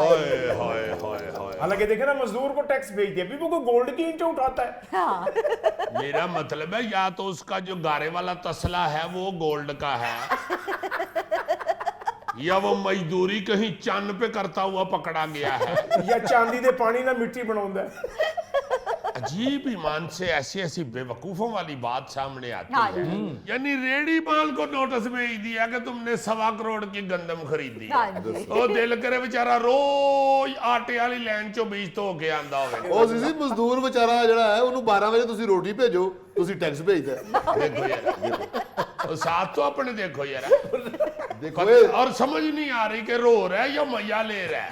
हालांकि देखे ना मजदूर को टैक्स भेज दिया, अभी वो कोई गोल्ड की ईंटें उठाता है। मेरा मतलब है या तो उसका जो गारे वाला तसला है वो गोल्ड का है या वो मजदूरी कहीं चन्न पे करता हुआ पकड़ा गया है या चांदी दे पानी ना मिट्टी बनाਉਂਦਾ है। अजीब ईमान से ऐसी ऐसी बेवकूफों वाली बात सामने आती हाँ है। यानी रेडी माल को नोटिस भेज दिया कि तुमने 1.25 करोड़ की गंदम खरीदी। हाँ जी। ਉਹ ਦਿਲ ਕਰੇ ਵਿਚਾਰਾ ਰੋਜ਼ ਆਟੇ ਵਾਲੀ ਲਾਈਨ ਚੋਂ ਬੀਜ ਧੋ ਕੇ ਆਂਦਾ ਹੋਵੇ। ਉਹ ਸੀ ਮਜ਼ਦੂਰ ਵਿਚਾਰਾ ਜਿਹੜਾ ਹੈ ਉਹਨੂੰ 12 ਵਜੇ ਤੁਸੀਂ ਰੋਟੀ ਭੇਜੋ, ਤੁਸੀਂ ਟੈਕਸ ਭੇਜਦਾ। देखो यार वो साथ तो अपने देखो यार, देखो और समझ नहीं आ रही कि रो रहा है या मजा ले रहा है।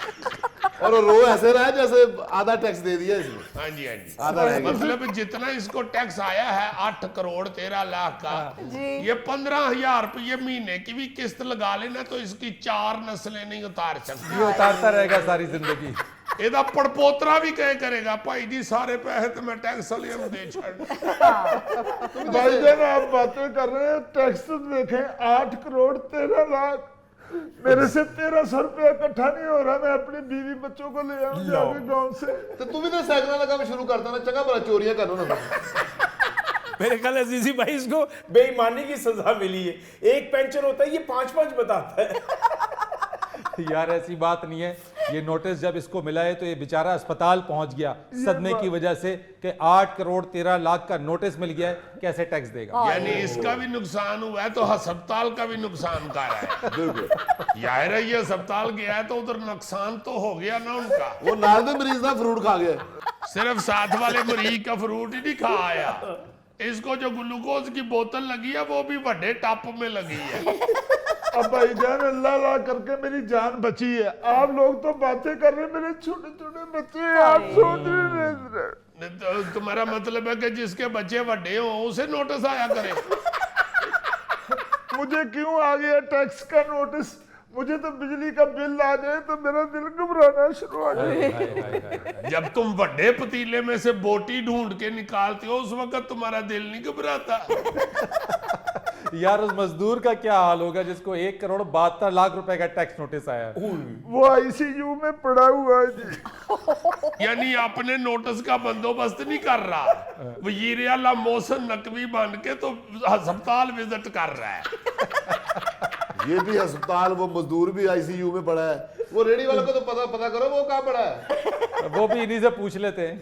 और रो ऐसे रहा है जैसे आधा टैक्स दे दिया इसने। हाँ जी हाँ जी, आधा रह गया। मतलब जितना इसको टैक्स आया है 8 करोड़ 13 लाख का, जी। ये 15,000 रुपये महीने की भी किस्त लगा लेना तो इसकी 4 नस्लें नहीं उतार सकती। ये उतारता रहेगा सारी जिंदगी। ਇਹਦਾ ਪੜਪੋਤਰਾ ਵੀ ਕਹੇ ਕਰੇਗਾ ਭਾਈ ਜੀ ਸਾਰੇ ਪੈਸੇ ਤੇ ਮੈਂ ਟੈक्स ਵਾਲੇ ਨੂੰ ਦੇ ਛੱਡ। भाईजान आप बातें कर रहे हैं, टैक्स तो देखें 8 करोड़ 13 लाख, मेरे से 1300 रुपया इकट्ठा नहीं हो रहा, मैं अपनी बीवी बच्चों को ले आऊं जाके गांव से। ਤੇ ਤੂੰ ਵੀ ਤਾਂ ਸਾਈਕਲਾਂ ਦਾ ਕੰਮ ਸ਼ੁਰੂ ਕਰਦਾ ਨਾ, ਚੰਗਾ ਭਲਾ ਚੋਰੀਆਂ ਕਰਨੋਂ ਨਾ। मेरे ख्याल है अजीजी भाई इसको बेईमानी की सजा मिली है। एक पेंशन होता है ये 5-5 बताता है। यार ऐसी बात नहीं है, ये नोटिस जब इसको मिला है तो ये बेचारा अस्पताल पहुंच गया सदमे की वजह से कि 8 करोड़ 13 लाख का नोटिस मिल गया है, कैसे टैक्स देगा। यानी इसका भी नुकसान हुआ है तो अस्पताल का भी नुकसान कर रहा है। बिल्कुल जाहिर है ये अस्पताल गया है तो उधर नुकसान तो हो गया ना उनका। ਉਹ ਨਾਲ ਦੇ ਮਰੀਜ਼ ਦਾ ਫਰੂਟ खा गया। सिर्फ साथ वाले मरीज का फ्रूट ही नहीं खा आया, इसको जो ग्लूकोज की बोतल लगी है वो भी बड़े टप में लगी है। अब भाईजान अल्लाह अल्लाह करके मेरी जान बची है, आप लोग तो बातें कर रहे हैं, मेरे छोटे छोटे बच्चे हैं, आप सोच रहे। तो तुम्हारा मतलब है कि जिसके बच्चे बड़े हो उसे नोटिस आया करे। मुझे क्यों आ गया टैक्स का नोटिस, मुझे तो बिजली का बिल आ जाए तो मेरा दिल घबराना शुरू हो जाए। जब तुम बड़े पतीले में से बोटी ढूंढ के निकालते हो उस वक्त तुम्हारा दिल नहीं घबराता। यार उस मजदूर का क्या हाल होगा जिसको 1,72,00,000 रुपए का टैक्स नोटिस आया है। वो आईसीयू में पड़ा हुआ है जी। यानी अपने नोटिस का बंदोबस्त नहीं कर रहा, वजीर आला मोहसिन नकवी बन के तो अस्पताल विजिट कर रहा है। ये भी अस्पताल, वो मजदूर भी आईसीयू में पड़ा है। वो रेडी वाले को तो पता करो वो कहाँ पड़ा है। वो भी इन्हीं से पूछ लेते हैं।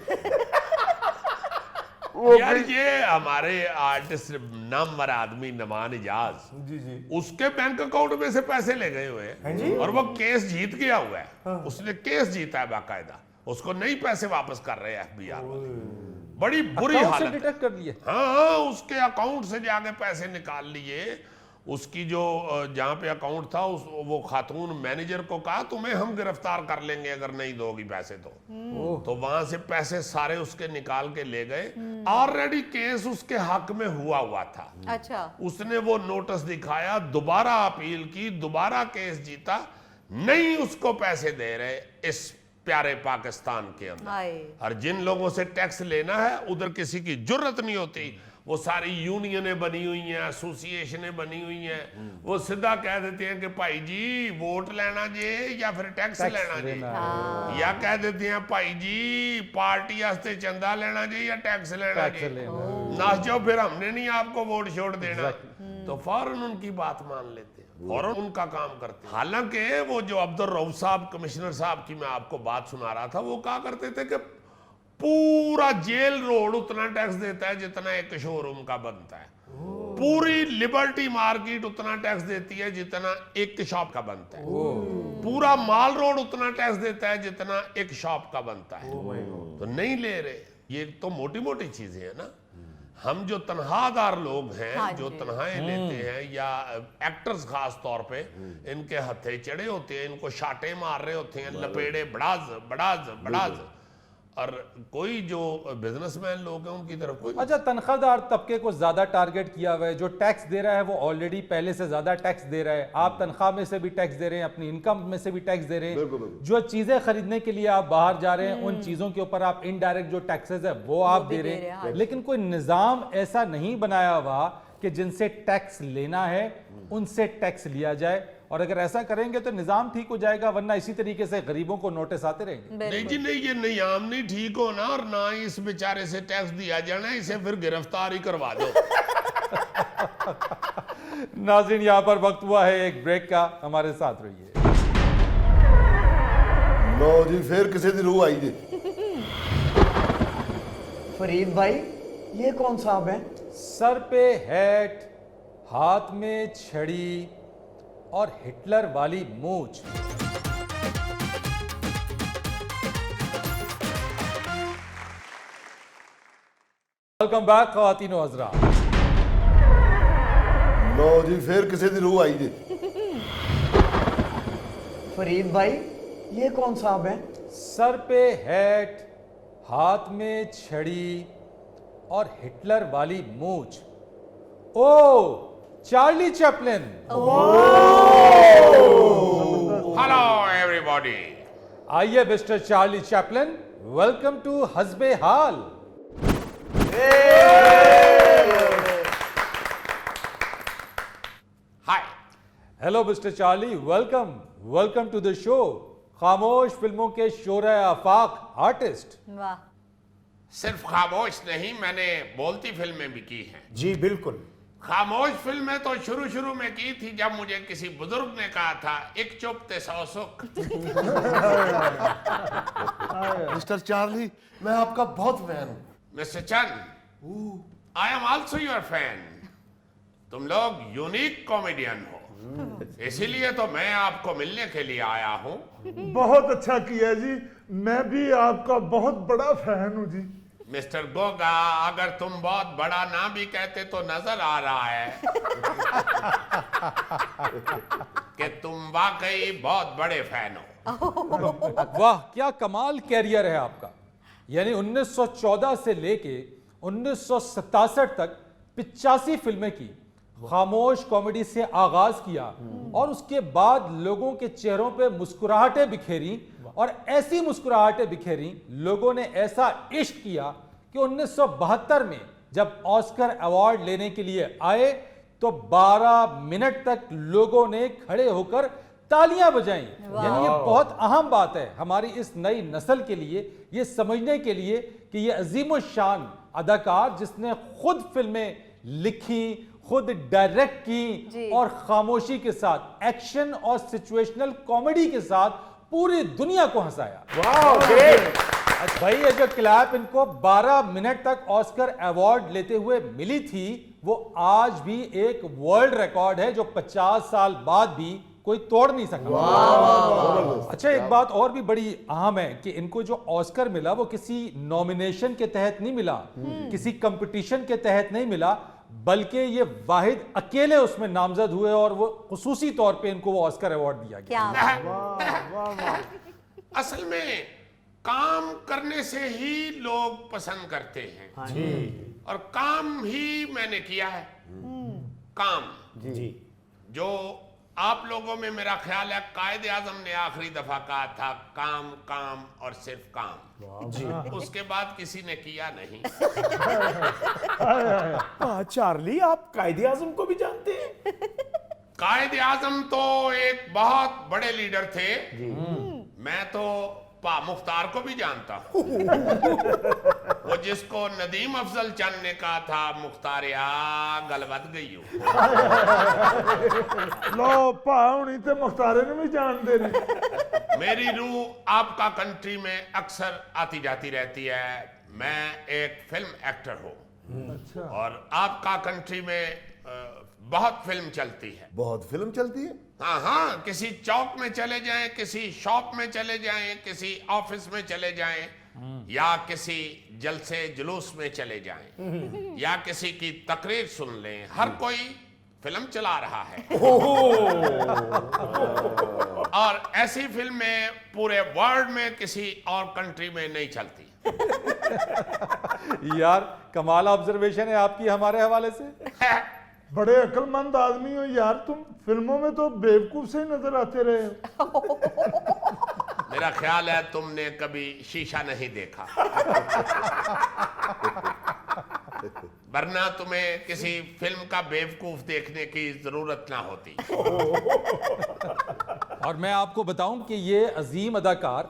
यार ये हमारे आर्टिस्ट नामवर आदमी नमान इजाज जी उसके बैंक अकाउंट में से पैसे ले गए हुए हैं और वो केस जीत गया हुआ है। उसने केस जीता है बाकायदा, उसको नहीं पैसे वापस कर रहे हैं FBI वाले। बड़ी बुरी अकाउंट से हालत है। डिटेक्ट कर लिए। हाँ, उसके अकाउंट से जाके पैसे निकाल लिए। उसकी जो जहाँ पे अकाउंट था वो खातून मैनेजर को कहा तुम्हें हम गिरफ्तार कर लेंगे अगर नहीं दोगी पैसे तो वहां से पैसे सारे उसके निकाल के ले गए। ऑलरेडी केस उसके हक में हुआ था। अच्छा, उसने वो नोटिस दिखाया, दोबारा अपील की, दोबारा केस जीता, नहीं उसको पैसे दे रहे इस प्यारे पाकिस्तान के अंदर। हाय। और जिन लोगों से टैक्स लेना है उधर किसी की जुर्रत नहीं होती। वो सारी यूनियनें बनी हुई हैं, एसोसिएशनें बनी हुई हैं, वो सीधा कह देते हैं कि भाई जी वोट लेना जे या फिर टैक्स लेना जे, या कह देते हैं भाई जी पार्टी वास्ते चंदा लेना जे या टैक्स लेना जे, नाच जाओ फिर हमने नहीं आपको वोट छोड़ देना। तो फौरन उनकी बात मान लेते हैं, फौरन उनका काम करते हैं। हालांकि वो जो अब्दुल रऊफ साहब कमिश्नर साहब की मैं आपको बात सुना रहा था, वो कहा करते थे कि पूरा जेल रोड उतना टैक्स देता है जितना एक शोरूम का बनता है, पूरी लिबर्टी मार्केट उतना टैक्स देती है जितना एक शॉप का बनता है, पूरा माल रोड उतना टैक्स देता है जितना एक शॉप का बनता है। तो नहीं ले रहे। ये तो मोटी मोटी चीजें हैं ना। हम जो तनख्वाहदार लोग हैं, हाँ जो जी। तनख्वाहें लेते हैं, या एक्टर्स खास तौर पे, इनके हथे चढ़े होते हैं, इनको शाटे मार रहे होते हैं, लपेड़े बड़ाज। और कोई जो बिजनेसमैन लोग हैं उनकी तरफ कोई अच्छा, तनख्वाहदार तबके को ज्यादा टारगेट किया हुआ है। जो टैक्स दे रहा है वो ऑलरेडी पहले से ज्यादा टैक्स दे रहा है। आप तनख्वाह में से भी टैक्स दे रहे हैं, अपनी इनकम में से भी टैक्स दे रहे हैं। जो चीजें खरीदने के लिए आप बाहर जा रहे हैं उन चीजों के ऊपर आप इनडायरेक्ट जो टैक्सेस है वो आप दे रहे हैं। लेकिन कोई निजाम ऐसा नहीं बनाया हुआ कि जिनसे टैक्स लेना है उनसे टैक्स लिया जाए। और अगर ऐसा करेंगे तो निजाम ठीक हो जाएगा, वरना इसी तरीके से गरीबों को नोटिस आते रहेंगे। नहीं जी नहीं, ये निजाम नहीं ठीक होना और ना ही इस बेचारे से टैक्स दिया जाना, इसे फिर गिरफ्तार ही करवा दो। नाज़रीन, यहाँ पर वक्त हुआ है एक ब्रेक का, हमारे साथ रहिए। लो जी फिर किसी दी रूह आई जी। फरीद भाई ये कौन साहब है? सर पे हैट, हाथ में छड़ी और हिटलर वाली मूंछ। वेलकम बैक ख़वातीन व हज़रात। लो जी फिर किसी दी रूह आई जी। फरीद भाई ये कौन साहब है? सर पे हैट, हाथ में छड़ी और हिटलर वाली मूंछ। ओ, चार्ली चैपलिन। Hello everybody. आइए mister Charlie Chaplin, welcome to Hasbe Haal. Hi. Hello mister Charlie, welcome to the show. खामोश फिल्मों के शोरे आफाक आर्टिस्ट। वाह। सिर्फ खामोश नहीं, मैंने बोलती फिल्में भी की हैं। जी बिल्कुल। खामोश फिल्में तो शुरू में की थी जब मुझे किसी बुजुर्ग ने कहा था एक चुप ते 100 सुख। मिस्टर चार्ली, मैं आपका बहुत फैन हूँ। Mister Chand, I am also your fan. तुम लोग यूनिक कॉमेडियन हो, इसीलिए तो मैं आपको मिलने के लिए आया हूँ। बहुत अच्छा किया जी, मैं भी आपका बहुत बड़ा फैन हूँ जी। मिस्टर गोगा, अगर तुम बहुत बड़ा ना भी कहते तो नजर आ रहा है कि तुम वाकई बहुत बड़े फैन हो। वाह, क्या कमाल कैरियर है आपका। यानी 1914 से लेके 1967 तक 85 फिल्में की, खामोश कॉमेडी से आगाज किया और उसके बाद लोगों के चेहरों पे मुस्कुराहटें बिखेरी। और ऐसी मुस्कुराहटें बिखेरी, लोगों ने ऐसा इश्क किया कि 1972 में जब ऑस्कर अवार्ड लेने के लिए आए तो 12 मिनट तक लोगों ने खड़े होकर तालियां बजाई। यानी ये बहुत अहम बात है हमारी इस नई नस्ल के लिए, ये समझने के लिए कि ये अजीम शान अदाकार जिसने खुद फिल्में लिखी, खुद डायरेक्ट की और खामोशी के साथ एक्शन और सिचुएशनल कॉमेडी के साथ पूरी दुनिया को हंसाया। भाई ये जो क्लैप इनको 12 मिनट तक ऑस्कर अवार्ड लेते हुए मिली थी, वो आज भी एक वर्ल्ड रिकॉर्ड है जो 50 साल बाद भी कोई तोड़ नहीं सका। अच्छा, एक बात और भी बड़ी अहम है कि इनको जो ऑस्कर मिला वो किसी नॉमिनेशन के तहत नहीं मिला, किसी कंपटीशन के तहत नहीं मिला, बल्कि ये वाहिद अकेले उसमें नामजद हुए और वो खुसूसी तौर पे इनको वो ऑस्कर अवार्ड दिया गया। असल में काम करने से ही लोग पसंद करते हैं और काम ही मैंने किया है। काम जी जो आप लोगों में मेरा ख्याल है कायदे आजम ने आखिरी दफा कहा था, काम काम और सिर्फ काम जी। उसके बाद किसी ने किया नहीं। चार्ली, आप कायदे आजम को भी जानते हैं? कायदे आजम तो एक बहुत बड़े लीडर थे। मैं तो पा मुख्तार को भी जानता हूं। वो जिसको नदीम अफजल चंद ने कहा था, मुख्तारिया गलबत गई हो। लो पाउनी ते मुख्तारे ने भी जान दे रही। मेरी रूह आपका कंट्री में अक्सर आती जाती रहती है। मैं एक फिल्म एक्टर हूँ और आपका कंट्री में बहुत फिल्म चलती है। बहुत फिल्म चलती है। हाँ हाँ, किसी चौक में चले जाएं, किसी शॉप में चले जाएं, किसी ऑफिस में चले जाएं या किसी जलसे जुलूस में चले जाएं या किसी की तकरीर सुन लें, हर कोई फिल्म चला रहा है। और ऐसी फिल्में पूरे वर्ल्ड में किसी और कंट्री में नहीं चलती। यार कमाल ऑब्जर्वेशन है आपकी हमारे हवाले से। बड़े अक्लमंद आदमी हो यार तुम, फिल्मों में तो बेवकूफ से ही नजर आते रहे हो। मेरा ख्याल है तुमने कभी शीशा नहीं देखा, वरना तुम्हें किसी फिल्म का बेवकूफ देखने की जरूरत ना होती। और मैं आपको बताऊं कि ये अजीम अदाकार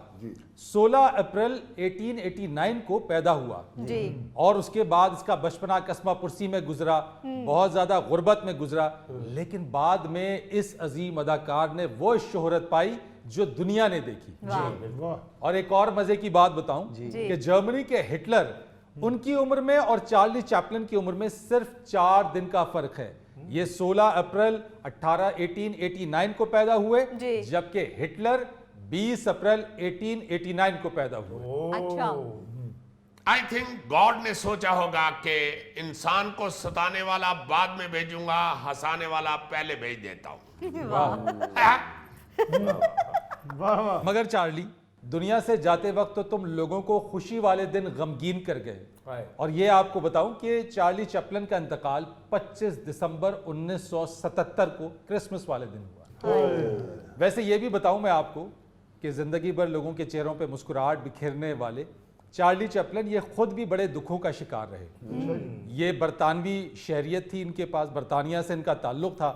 16 अप्रैल 1889 को पैदा हुआ जी। और उसके बाद इसका बचपना कस्बा पुरसी में गुजरा, बहुत ज्यादा गुर्बत में गुजरा, लेकिन बाद में इस अजीम अदाकार ने वो शोहरत पाई जो दुनिया ने देखी। और एक और मजे की बात बताऊं कि जर्मनी के हिटलर, उनकी उम्र में और चार्ली चैपलिन की उम्र में सिर्फ 4 दिन का फर्क है। ये 16 अप्रैल 1889 को पैदा हुए, जबकि हिटलर 20 अप्रैल 1889 को पैदा हुए। अच्छा, आई थिंक गॉड ने सोचा होगा कि इंसान को सताने वाला बाद में भेजूंगा, हंसाने वाला पहले भेज देता हूं। मगर चार्ली, दुनिया से जाते वक्त तो तुम लोगों को खुशी वाले दिन गमगीन कर गए। और ये आपको बताऊं कि चार्ली चैपलिन का इंतकाल 25 दिसंबर 1977 को क्रिसमस वाले दिन हुआ। वैसे ये भी बताऊं मैं आपको कि जिंदगी भर लोगों के चेहरों पे मुस्कुराहट बिखेरने वाले चार्ली चैपलिन ये खुद भी बड़े दुखों का शिकार रहे। ये बरतानवी शहरियत थी इनके पास, बरतानिया से इनका ताल्लुक था।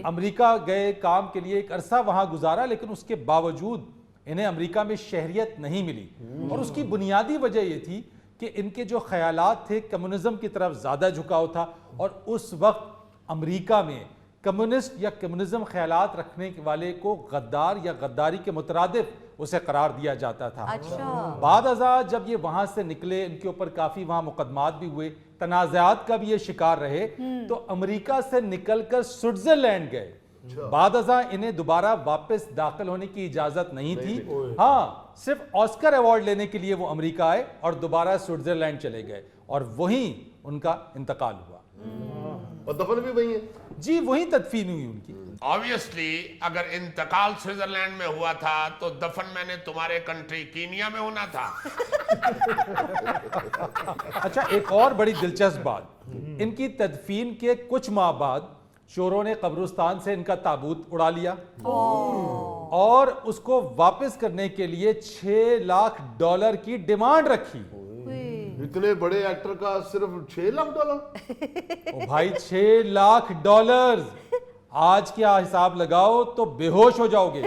अमेरिका गए काम के लिए, एक अरसा वहां गुजारा, लेकिन उसके बावजूद इन्हें अमेरिका में शहरियत नहीं मिली। और उसकी बुनियादी वजह यह थी कि इनके जो ख्यालात थे कम्युनिज्म की तरफ ज्यादा झुकाव था, और उस वक्त अमेरिका में कम्युनिस्ट या कम्युनिज्म ख्यालात रखने वाले को गद्दार या गद्दारी के मुतरादिफ उसे करार दिया जाता था। अच्छा। बाद अज़ा जब ये वहां से निकले, इनके ऊपर काफी वहां मुकदमात भी हुए, तनाज़ात का भी ये शिकार रहे, तो अमेरिका से निकलकर स्विट्जरलैंड गए। बाद अज़ा इन्हें दोबारा वापस दाखिल होने की इजाजत नहीं थी। हाँ, सिर्फ ऑस्कर अवार्ड लेने के लिए वो अमेरिका आए और दोबारा स्विट्जरलैंड चले गए, और वहीं उनका इंतकाल हुआ। और दफन भी वही है जी, वहीं तदफीन हुई उनकी। ऑब्वियसली अगर इंतकाल स्विट्जरलैंड में हुआ था तो दफन मैंने तुम्हारे कंट्री कीनिया में होना था। अच्छा, एक और बड़ी दिलचस्प बात, इनकी तदफीन के कुछ माह बाद चोरों ने कब्रिस्तान से इनका ताबूत उड़ा लिया और उसको वापस करने के लिए $6 लाख की डिमांड रखी। इतने बड़े एक्टर का सिर्फ $6 लाख? ओ भाई $6 लाख, आज क्या हिसाब लगाओ तो बेहोश हो जाओगे।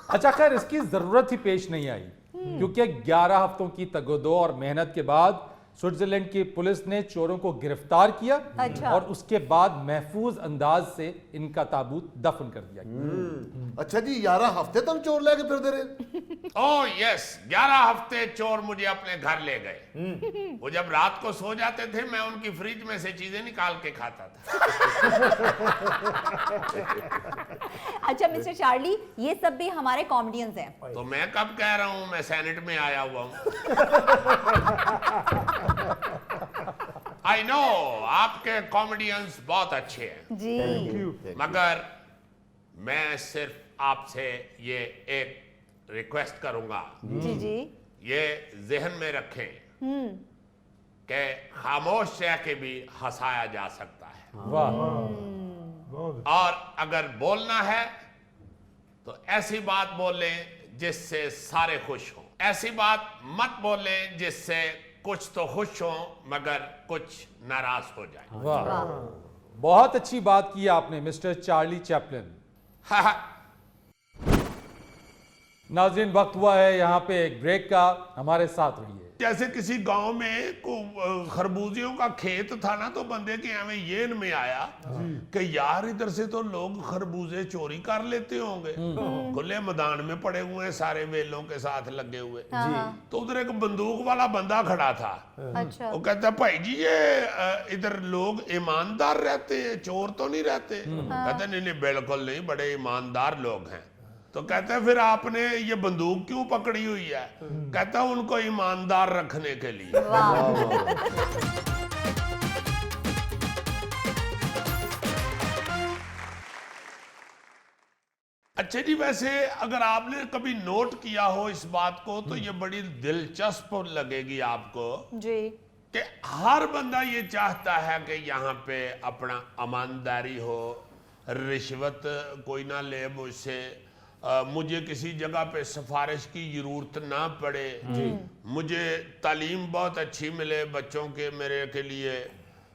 अच्छा खैर, इसकी जरूरत ही पेश नहीं आई क्योंकि 11 हफ्तों की तगोदो और मेहनत के बाद स्विट्जरलैंड की पुलिस ने चोरों को गिरफ्तार किया। अच्छा। और उसके बाद महफूज अंदाज से इनका ताबूत दफन कर दिया गया। अच्छा जी, 11 हफ्ते तक चोर लेके फिरते रहे? ओह यस, 11 हफ्ते चोर मुझे अपने घर ले गए। वो जब रात को सो जाते थे, मैं उनकी फ्रिज में से चीजें निकाल के खाता था। अच्छा मिस्टर चार्ली, ये सब भी हमारे कॉमेडियंस हैं। तो मैं कब कह रहा हूं मैं सेनेट में आया हुआ हूं? आई नो आपके कॉमेडियंस बहुत अच्छे हैं, जी। मगर मैं सिर्फ आपसे ये एक रिक्वेस्ट करूंगा, जी जी। ये जहन में रखें कि खामोश रह के भी हंसाया जा सकता है, वाह। और अगर बोलना है तो ऐसी बात बोलें जिससे सारे खुश हों। ऐसी बात मत बोलें जिससे कुछ तो खुश हों मगर कुछ नाराज हो जाए। वाह, बहुत अच्छी बात की आपने मिस्टर चार्ली चैपलिन। नाज़रीन, वक्त हुआ है यहाँ पे एक ब्रेक का, हमारे साथ रहिए। जैसे किसी गांव में को खरबूजियों का खेत था ना, तो बंदे के हमें ये में आया कि यार इधर से तो लोग खरबूजे चोरी कर लेते होंगे, खुले मैदान में पड़े हुए हैं सारे वेलों के साथ लगे हुए। तो उधर एक बंदूक वाला बंदा खड़ा था। अच्छा। वो कहता भाई जी ये इधर लोग ईमानदार रहते हैं, चोर तो नहीं रहते? कहते नहीं नहीं बिल्कुल नहीं, बड़े ईमानदार लोग हैं। तो कहते हैं फिर आपने ये बंदूक क्यों पकड़ी हुई है? कहता है उनको ईमानदार रखने के लिए। अच्छा जी, वैसे अगर आपने कभी नोट किया हो इस बात को तो ये बड़ी दिलचस्प लगेगी आपको जी। कि हर बंदा ये चाहता है कि यहाँ पे अपना ईमानदारी हो, रिश्वत कोई ना ले मुझसे, मुझे किसी जगह पे सिफारिश की जरूरत ना पड़े, मुझे तालीम बहुत अच्छी मिले बच्चों के मेरे के लिए,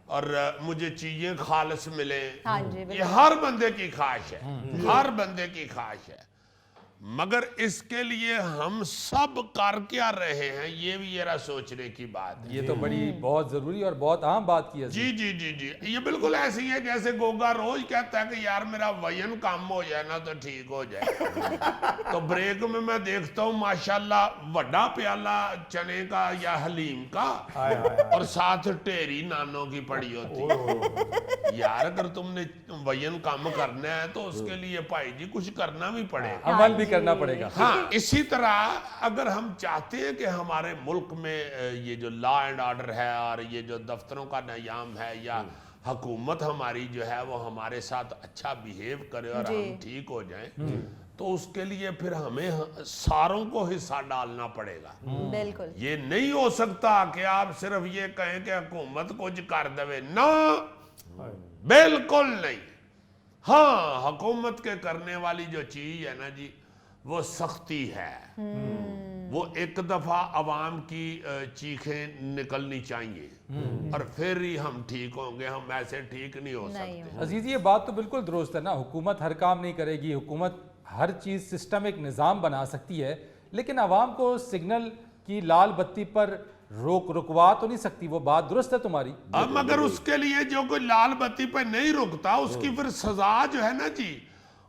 और मुझे चीजें खालिस मिले। हाँ जी, ये हर बंदे की ख्वाहिश है, हर बंदे की ख्वाहिश है। मगर इसके लिए हम सब कर क्या रहे हैं, ये भी जरा सोचने की बात है। ये तो बड़ी बहुत जरूरी और बहुत अहम बात की है। जी जी जी जी, ये बिल्कुल ऐसी है जैसे गोगा रोज कहता है कि यार मेरा वजन कम हो जाए ना तो ठीक हो जाए। तो ब्रेक में मैं देखता हूँ माशाल्लाह बड़ा प्याला चने का या हलीम का, और साथ ढेरी नानों की पड़ी होती है। यार अगर तुमने वजन कम करना है तो उसके लिए भाई जी कुछ करना भी पड़ेगा, अमल भी करना पड़ेगा। हाँ, इसी तरह अगर हम चाहते हैं कि हमारे मुल्क में ये जो लॉ एंड ऑर्डर है और ये जो दफ्तरों का नियाम है या हुकूमत हमारी जो है वो हमारे साथ अच्छा बिहेव करे और हम ठीक हो जाएं, तो उसके लिए फिर हमें सारों को हिस्सा डालना पड़ेगा। बिल्कुल। ये नहीं हो सकता कि आप सिर्फ ये कहें कि हुकूमत कुछ कर देवे ना, बिल्कुल नहीं। हाँ, हुकूमत के करने वाली जो चीज है ना जी वो सख्ती है, वो एक दफा अवाम की चीखें निकलनी चाहिए और फिर ही हम ठीक होंगे, हम ऐसे ठीक नहीं हो सकते। अजीज, ये बात तो बिल्कुल दुरुस्त है ना, हुकूमत हर काम नहीं करेगी, हुकूमत हर चीज सिस्टम एक निज़ाम बना सकती है, लेकिन आवाम को सिग्नल की लाल बत्ती पर रुकवा तो नहीं सकती। वो बात दुरुस्त है तुम्हारी। अब मगर उसके लिए जो कोई लाल बत्ती पे नहीं रुकता उसकी फिर सजा जो है ना जी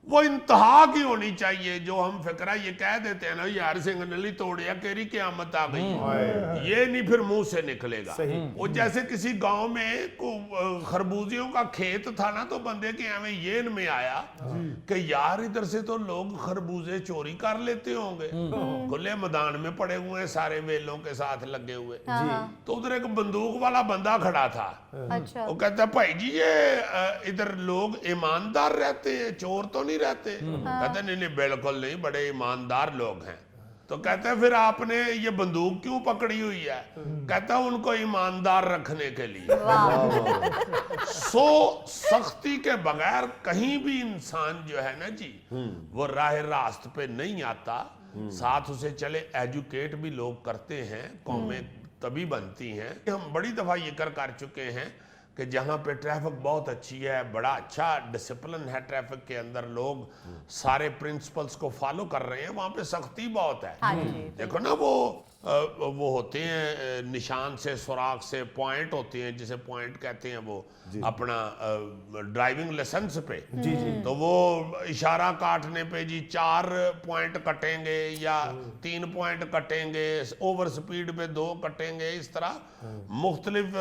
वो इंतहा की होनी चाहिए। जो हम फिक्रा ये कह देते हैं ना यार सिग्नल ही तोड़िया केरी क़यामत आ गई, ये नहीं फिर मुंह से निकलेगा। वो जैसे किसी गांव में खरबूजियों का खेत था ना, तो बंदे के हमें ये में आया कि यार इधर से तो लोग खरबूजे चोरी कर लेते होंगे, खुले मैदान में पड़े हुए हैं सारे वेलों के साथ लगे हुए। तो उधर एक बंदूक वाला बंदा खड़ा था। अच्छा। वो कहता भाई जी ये इधर लोग ईमानदार रहते हैं, चोर तो नहीं रहते? कहते नहीं नहीं बिल्कुल नहीं, बड़े ईमानदार लोग हैं। तो कहते हैं फिर आपने ये बंदूक क्यों पकड़ी हुई है? कहता है उनको ईमानदार रखने के लिए। सख्ती के बगैर कहीं भी इंसान जो है ना जी वो राह रास्त पे नहीं आता। साथ उसे चले एजुकेट भी लोग करते हैं, कौमें तभी बनती हैं। हम बड़ी दफ़ा ये कर चुके हैं कि जहाँ पे ट्रैफिक बहुत अच्छी है, बड़ा अच्छा डिसिप्लिन है ट्रैफिक के अंदर, लोग सारे प्रिंसिपल्स को फॉलो कर रहे हैं, वहाँ पे सख्ती बहुत है। हाँ जी, देखो ना वो होते हैं निशान से, सुराख से, पॉइंट होते हैं जिसे पॉइंट कहते हैं, वो अपना ड्राइविंग लाइसेंस पे तो वो इशारा काटने पे जी 4 पॉइंट कटेंगे या 3 पॉइंट कटेंगे, ओवर स्पीड पे 2 कटेंगे, इस तरह मुख्तलिफ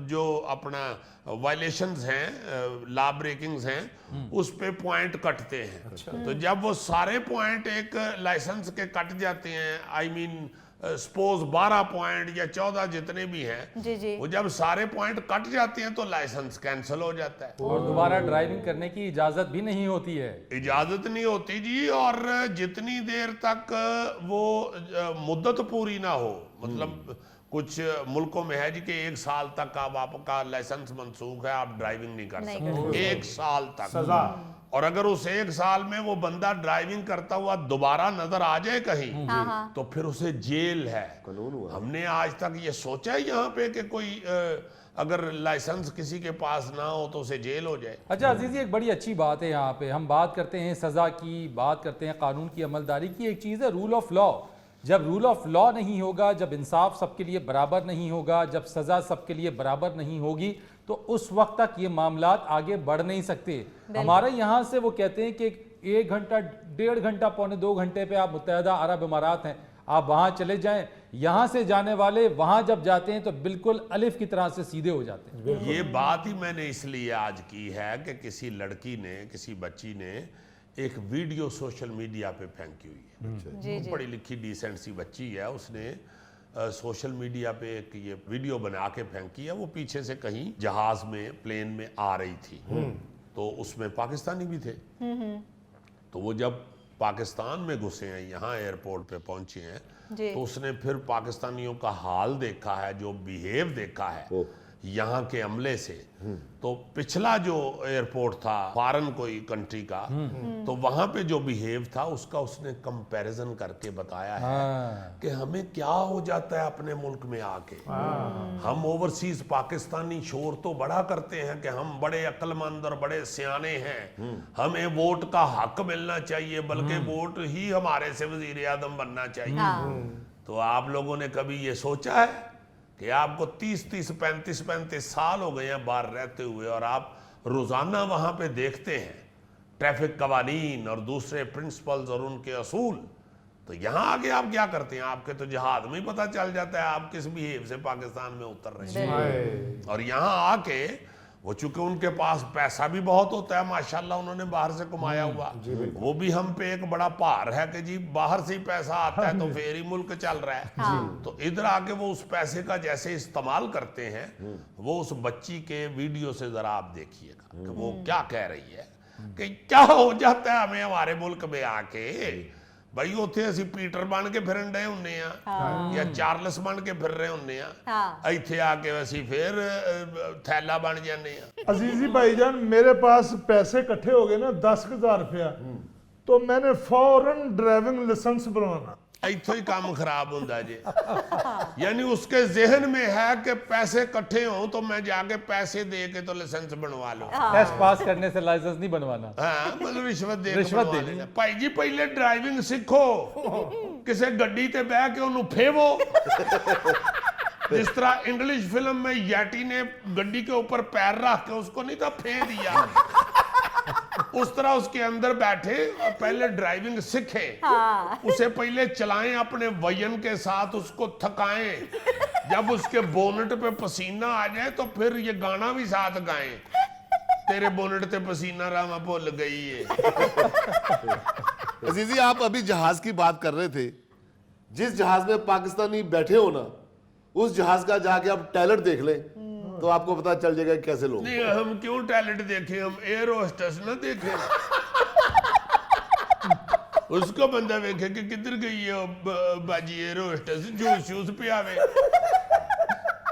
जो अपना वायलेशंस हैं, लॉ ब्रेकिंग्स हैं, उस पे पॉइंट कटते हैं। तो जब वो सारे पॉइंट एक लाइसेंस के कट जाते हैं, आई मीन सपोज 12 पॉइंट या 14 जितने भी हैं, जी जी, वो जब सारे पॉइंट कट जाते हैं तो लाइसेंस कैंसिल हो जाता है और दोबारा ड्राइविंग करने की इजाजत भी नहीं होती है। इजाजत नहीं होती जी। और जितनी देर तक वो मुद्दत पूरी ना हो, मतलब कुछ मुल्कों में है जी कि 1 साल तक आपका लाइसेंस मनसूख है, आप ड्राइविंग नहीं कर सकते, 1 साल तक सजा। और अगर उस 1 साल में वो बंदा ड्राइविंग करता हुआ दोबारा नजर आ जाए कहीं, तो फिर उसे जेल है। हमने आज तक ये सोचा है यहाँ पे कि कोई अगर लाइसेंस किसी के पास ना हो तो उसे जेल हो जाए। अच्छा अजीज़ी, एक बड़ी अच्छी बात है यहाँ पे, हम बात करते हैं सज़ा की, बात करते हैं कानून की अमलदारी की, एक चीज़ है रूल ऑफ लॉ। जब रूल ऑफ लॉ नहीं होगा, जब इंसाफ सबके लिए बराबर नहीं होगा, जब सज़ा सबके लिए बराबर नहीं होगी, तो उस वक्त तक ये मामलात आगे बढ़ नहीं सकते। हमारे यहाँ से वो कहते हैं कि 1 घंटा, 1.5 घंटा, पौने 2 घंटे पे आप मुत्तहदा अरब इमारात हैं, आप वहाँ चले जाएं, यहाँ से जाने वाले वहाँ जब जाते हैं तो बिल्कुल अलिफ की तरह से सीधे हो जाते हैं। ये बात ही मैंने इसलिए आज की है कि किसी लड़की ने, किसी बच्ची ने एक वीडियो सोशल मीडिया पे फेंकी हुई है। जी जी, पढ़ी लिखी डिसेंट सी बच्ची है, उसने सोशल मीडिया पे एक ये वीडियो बना के फेंकी है। वो पीछे से कहीं जहाज में, प्लेन में आ रही थी, तो उसमें पाकिस्तानी भी थे। तो वो जब पाकिस्तान में घुसे हैं, यहाँ एयरपोर्ट पे पहुंचे हैं, तो उसने फिर पाकिस्तानियों का हाल देखा है, जो बिहेव देखा है यहाँ के अमले से। तो पिछला जो एयरपोर्ट था फॉरेन कोई कंट्री का, तो वहां पे जो बिहेव था उसका उसने कंपैरिजन करके बताया है कि हमें क्या हो जाता है अपने मुल्क में आके। हम ओवरसीज पाकिस्तानी शोर तो बड़ा करते हैं कि हम बड़े अक्लमंद और बड़े सियाने हैं, हमें वोट का हक मिलना चाहिए, बल्कि वोट ही हमारे से वजीर आजम बनना चाहिए। तो आप लोगों ने कभी ये सोचा है कि आपको 30-30, 35-35 साल हो गए हैं बाहर रहते हुए, और आप रोज़ाना वहाँ पे देखते हैं ट्रैफिक कवानीन और दूसरे प्रिंसिपल्स और उनके असूल, तो यहाँ आके आप क्या करते हैं? आपके तो जहाज में ही पता चल जाता है आप किस बिहेव से पाकिस्तान में उतर रहे हैं। और यहाँ आके वो चूंकि उनके पास पैसा भी बहुत होता है माशाल्लाह, उन्होंने बाहर से कमाया हुआ, वो भी हम पे एक बड़ा भार है कि जी बाहर से ही पैसा आता है तो फिर ही मुल्क चल रहा है। तो इधर आके वो उस पैसे का जैसे इस्तेमाल करते हैं, वो उस बच्ची के वीडियो से जरा आप देखिएगा कि वो क्या कह रही है कि क्या हो जाता है हमें हमारे मुल्क में आके। भाई उत्थे असी पीटर बन के फिरन डे हुन्ने आ या चार्लस बन के फिर रहे हुन्ने आ, इत्थे आके असी फिर थैला बन जाने आ। अजीजी भाईजान, मेरे पास पैसे इकट्ठे हो गए ना 10,000 रुपया, तो मैंने फौरन ड्राइविंग लाइसेंस बनवाना। इत्थों ही काम खराब होता जे। यानी उसके जहन में है कि पैसे इकट्ठे हों तो मैं जाके पैसे दे के तो लाइसेंस बनवा लूं। टेस्ट पास करने से लाइसेंस नहीं बनवाना। हाँ, मतलब रिश्वत दे रिश्वत के देनी। भाई जी पहले ड्राइविंग सीखो, किसी गड्डी ते बह के उन्हें फेवो। जिस तरह इंग्लिश फिल्म में यैटी ने गड्डी के ऊपर पैर रख के उसको नहीं था फे दिया, उस तरह उसके अंदर बैठे और पहले ड्राइविंग सीखें। उसे पहले चलाएं अपने वजन के साथ, उसको थकाएं, जब उसके बोनट पे पसीना आ जाए तो फिर ये गाना भी साथ गाएं, तेरे बोनट पे पसीना रहा मैं भूल गई है। अजीजी, आप अभी जहाज की बात कर रहे थे, जिस जहाज में पाकिस्तानी बैठे हो ना, उस जहाज का जाके आप टैलेंट देख लें तो आपको पता चल जाएगा कैसे लोग। नहीं, हम क्यों टैलेंट देखें, हम एयर होस्टेस ना देखें। उसको बंदा देखे कि किधर गई है बाजी एयर होस्टेस, जूस शूस पे आवे।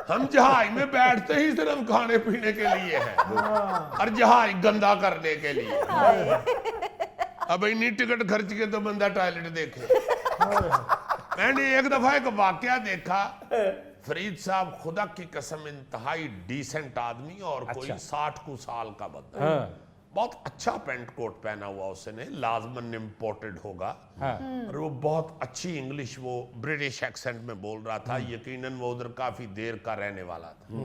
हम जहाज में बैठते ही सिर्फ खाने पीने के लिए है और जहाज गंदा करने के लिए। अब इतनी टिकट खर्च के तो बंदा टॉयलेट देखे। मैंने एक दफा एक वाकया देखा, फरीद साहब खुदा की कसम इंतहाई डिसेंट आदमी और कोई 60 को साल का बंदा, बहुत अच्छा पेंट कोट पहना हुआ उसने, लाजमन इम्पोर्टेड होगा, और वो बहुत अच्छी इंग्लिश वो ब्रिटिश एक्सेंट में बोल रहा था। यकीनन वो उधर काफी देर का रहने वाला था।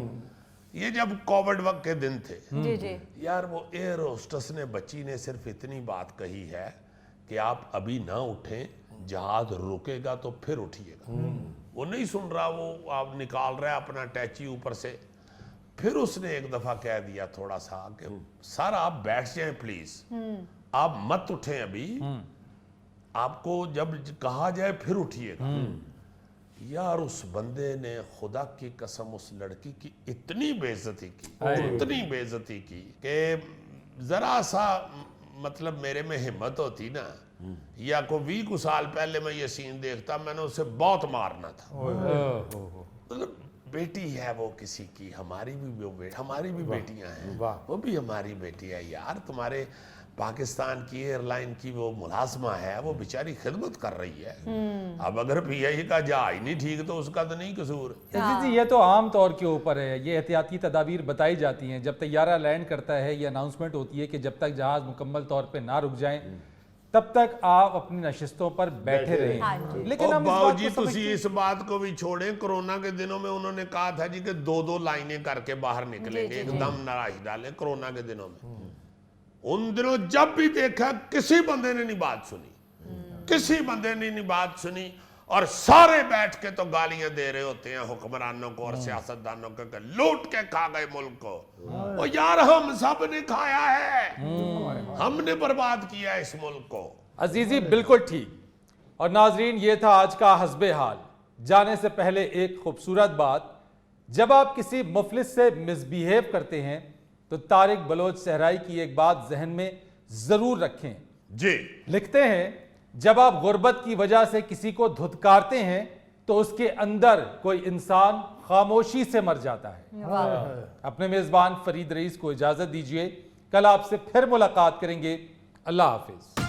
ये जब कोविड वक्त के दिन थे जी जी यार, वो एयर होस्टेस ने बच्ची ने सिर्फ इतनी बात कही है कि आप अभी ना उठें, जहाज रुकेगा तो फिर उठिएगा। वो नहीं सुन रहा, वो आप निकाल रहा है अपना टैची ऊपर से। फिर उसने एक दफा कह दिया थोड़ा सा कि सर आप बैठ जाएं प्लीज, आप मत उठें अभी, आपको जब कहा जाए फिर उठिएगा। यार उस बंदे ने खुदा की कसम उस लड़की की इतनी बेइज्जती की, इतनी बेइज्जती की कि जरा सा मतलब मेरे में हिम्मत होती ना, या को 20 साल पहले मैं ये सीन देखता, मैंने उसे बहुत मारना था। मतलब बेटी है वो किसी की, हमारी भी बेटियां हैं, वो भी हमारी बेटी है यार। तुम्हारे पाकिस्तान की एयरलाइन की वो मुलाजमा है, वो बेचारी खिदमत कर रही है। अब अगर पीआई का जहाज नहीं ठीक तो उसका तो नहीं कसूर। जी ये तो आम तौर के ऊपर है, ये एहतियाती तदाबीर बताई जाती हैं। जब तैयारा लैंड करता है ये अनाउंसमेंट होती है कि जब तक जहाज मुकम्मल तौर पे ना रुक जाएं तब तक आप अपनी नशिस्तों पर बैठे रहें। लेकिन हम बाबूजी तुसी इस बात को भी छोड़ें, कोरोना के दिनों में उन्होंने कहा था जी कि 2-2 लाइनें करके बाहर निकलेंगे, एकदम नाराज डाले कोरोना के दिनों में। उन दिनों जब भी देखा किसी बंदे ने नहीं बात सुनी, किसी बंदे ने नहीं बात सुनी, और सारे बैठ के तो गालियां दे रहे होते हैं हुक्मरानों को और सियासतदानों को, लूट के खा गए मुल्क को। ओ यार हम सब ने खाया है, हमने बर्बाद किया इस मुल्क को। अजीजी बिल्कुल ठीक। और नाजरीन ये था आज का हस्बे हाल। जाने से पहले एक खूबसूरत बात, जब आप किसी मुफलिस से मिसबिहेव करते हैं तो तारिक बलोच सहराई की एक बात जहन में जरूर रखें जी। लिखते हैं, जब आप गुर्बत की वजह से किसी को धुतकारते हैं तो उसके अंदर कोई इंसान खामोशी से मर जाता है। अपने मेजबान फरीद रईस को इजाजत दीजिए, कल आपसे फिर मुलाकात करेंगे। अल्लाह हाफिज।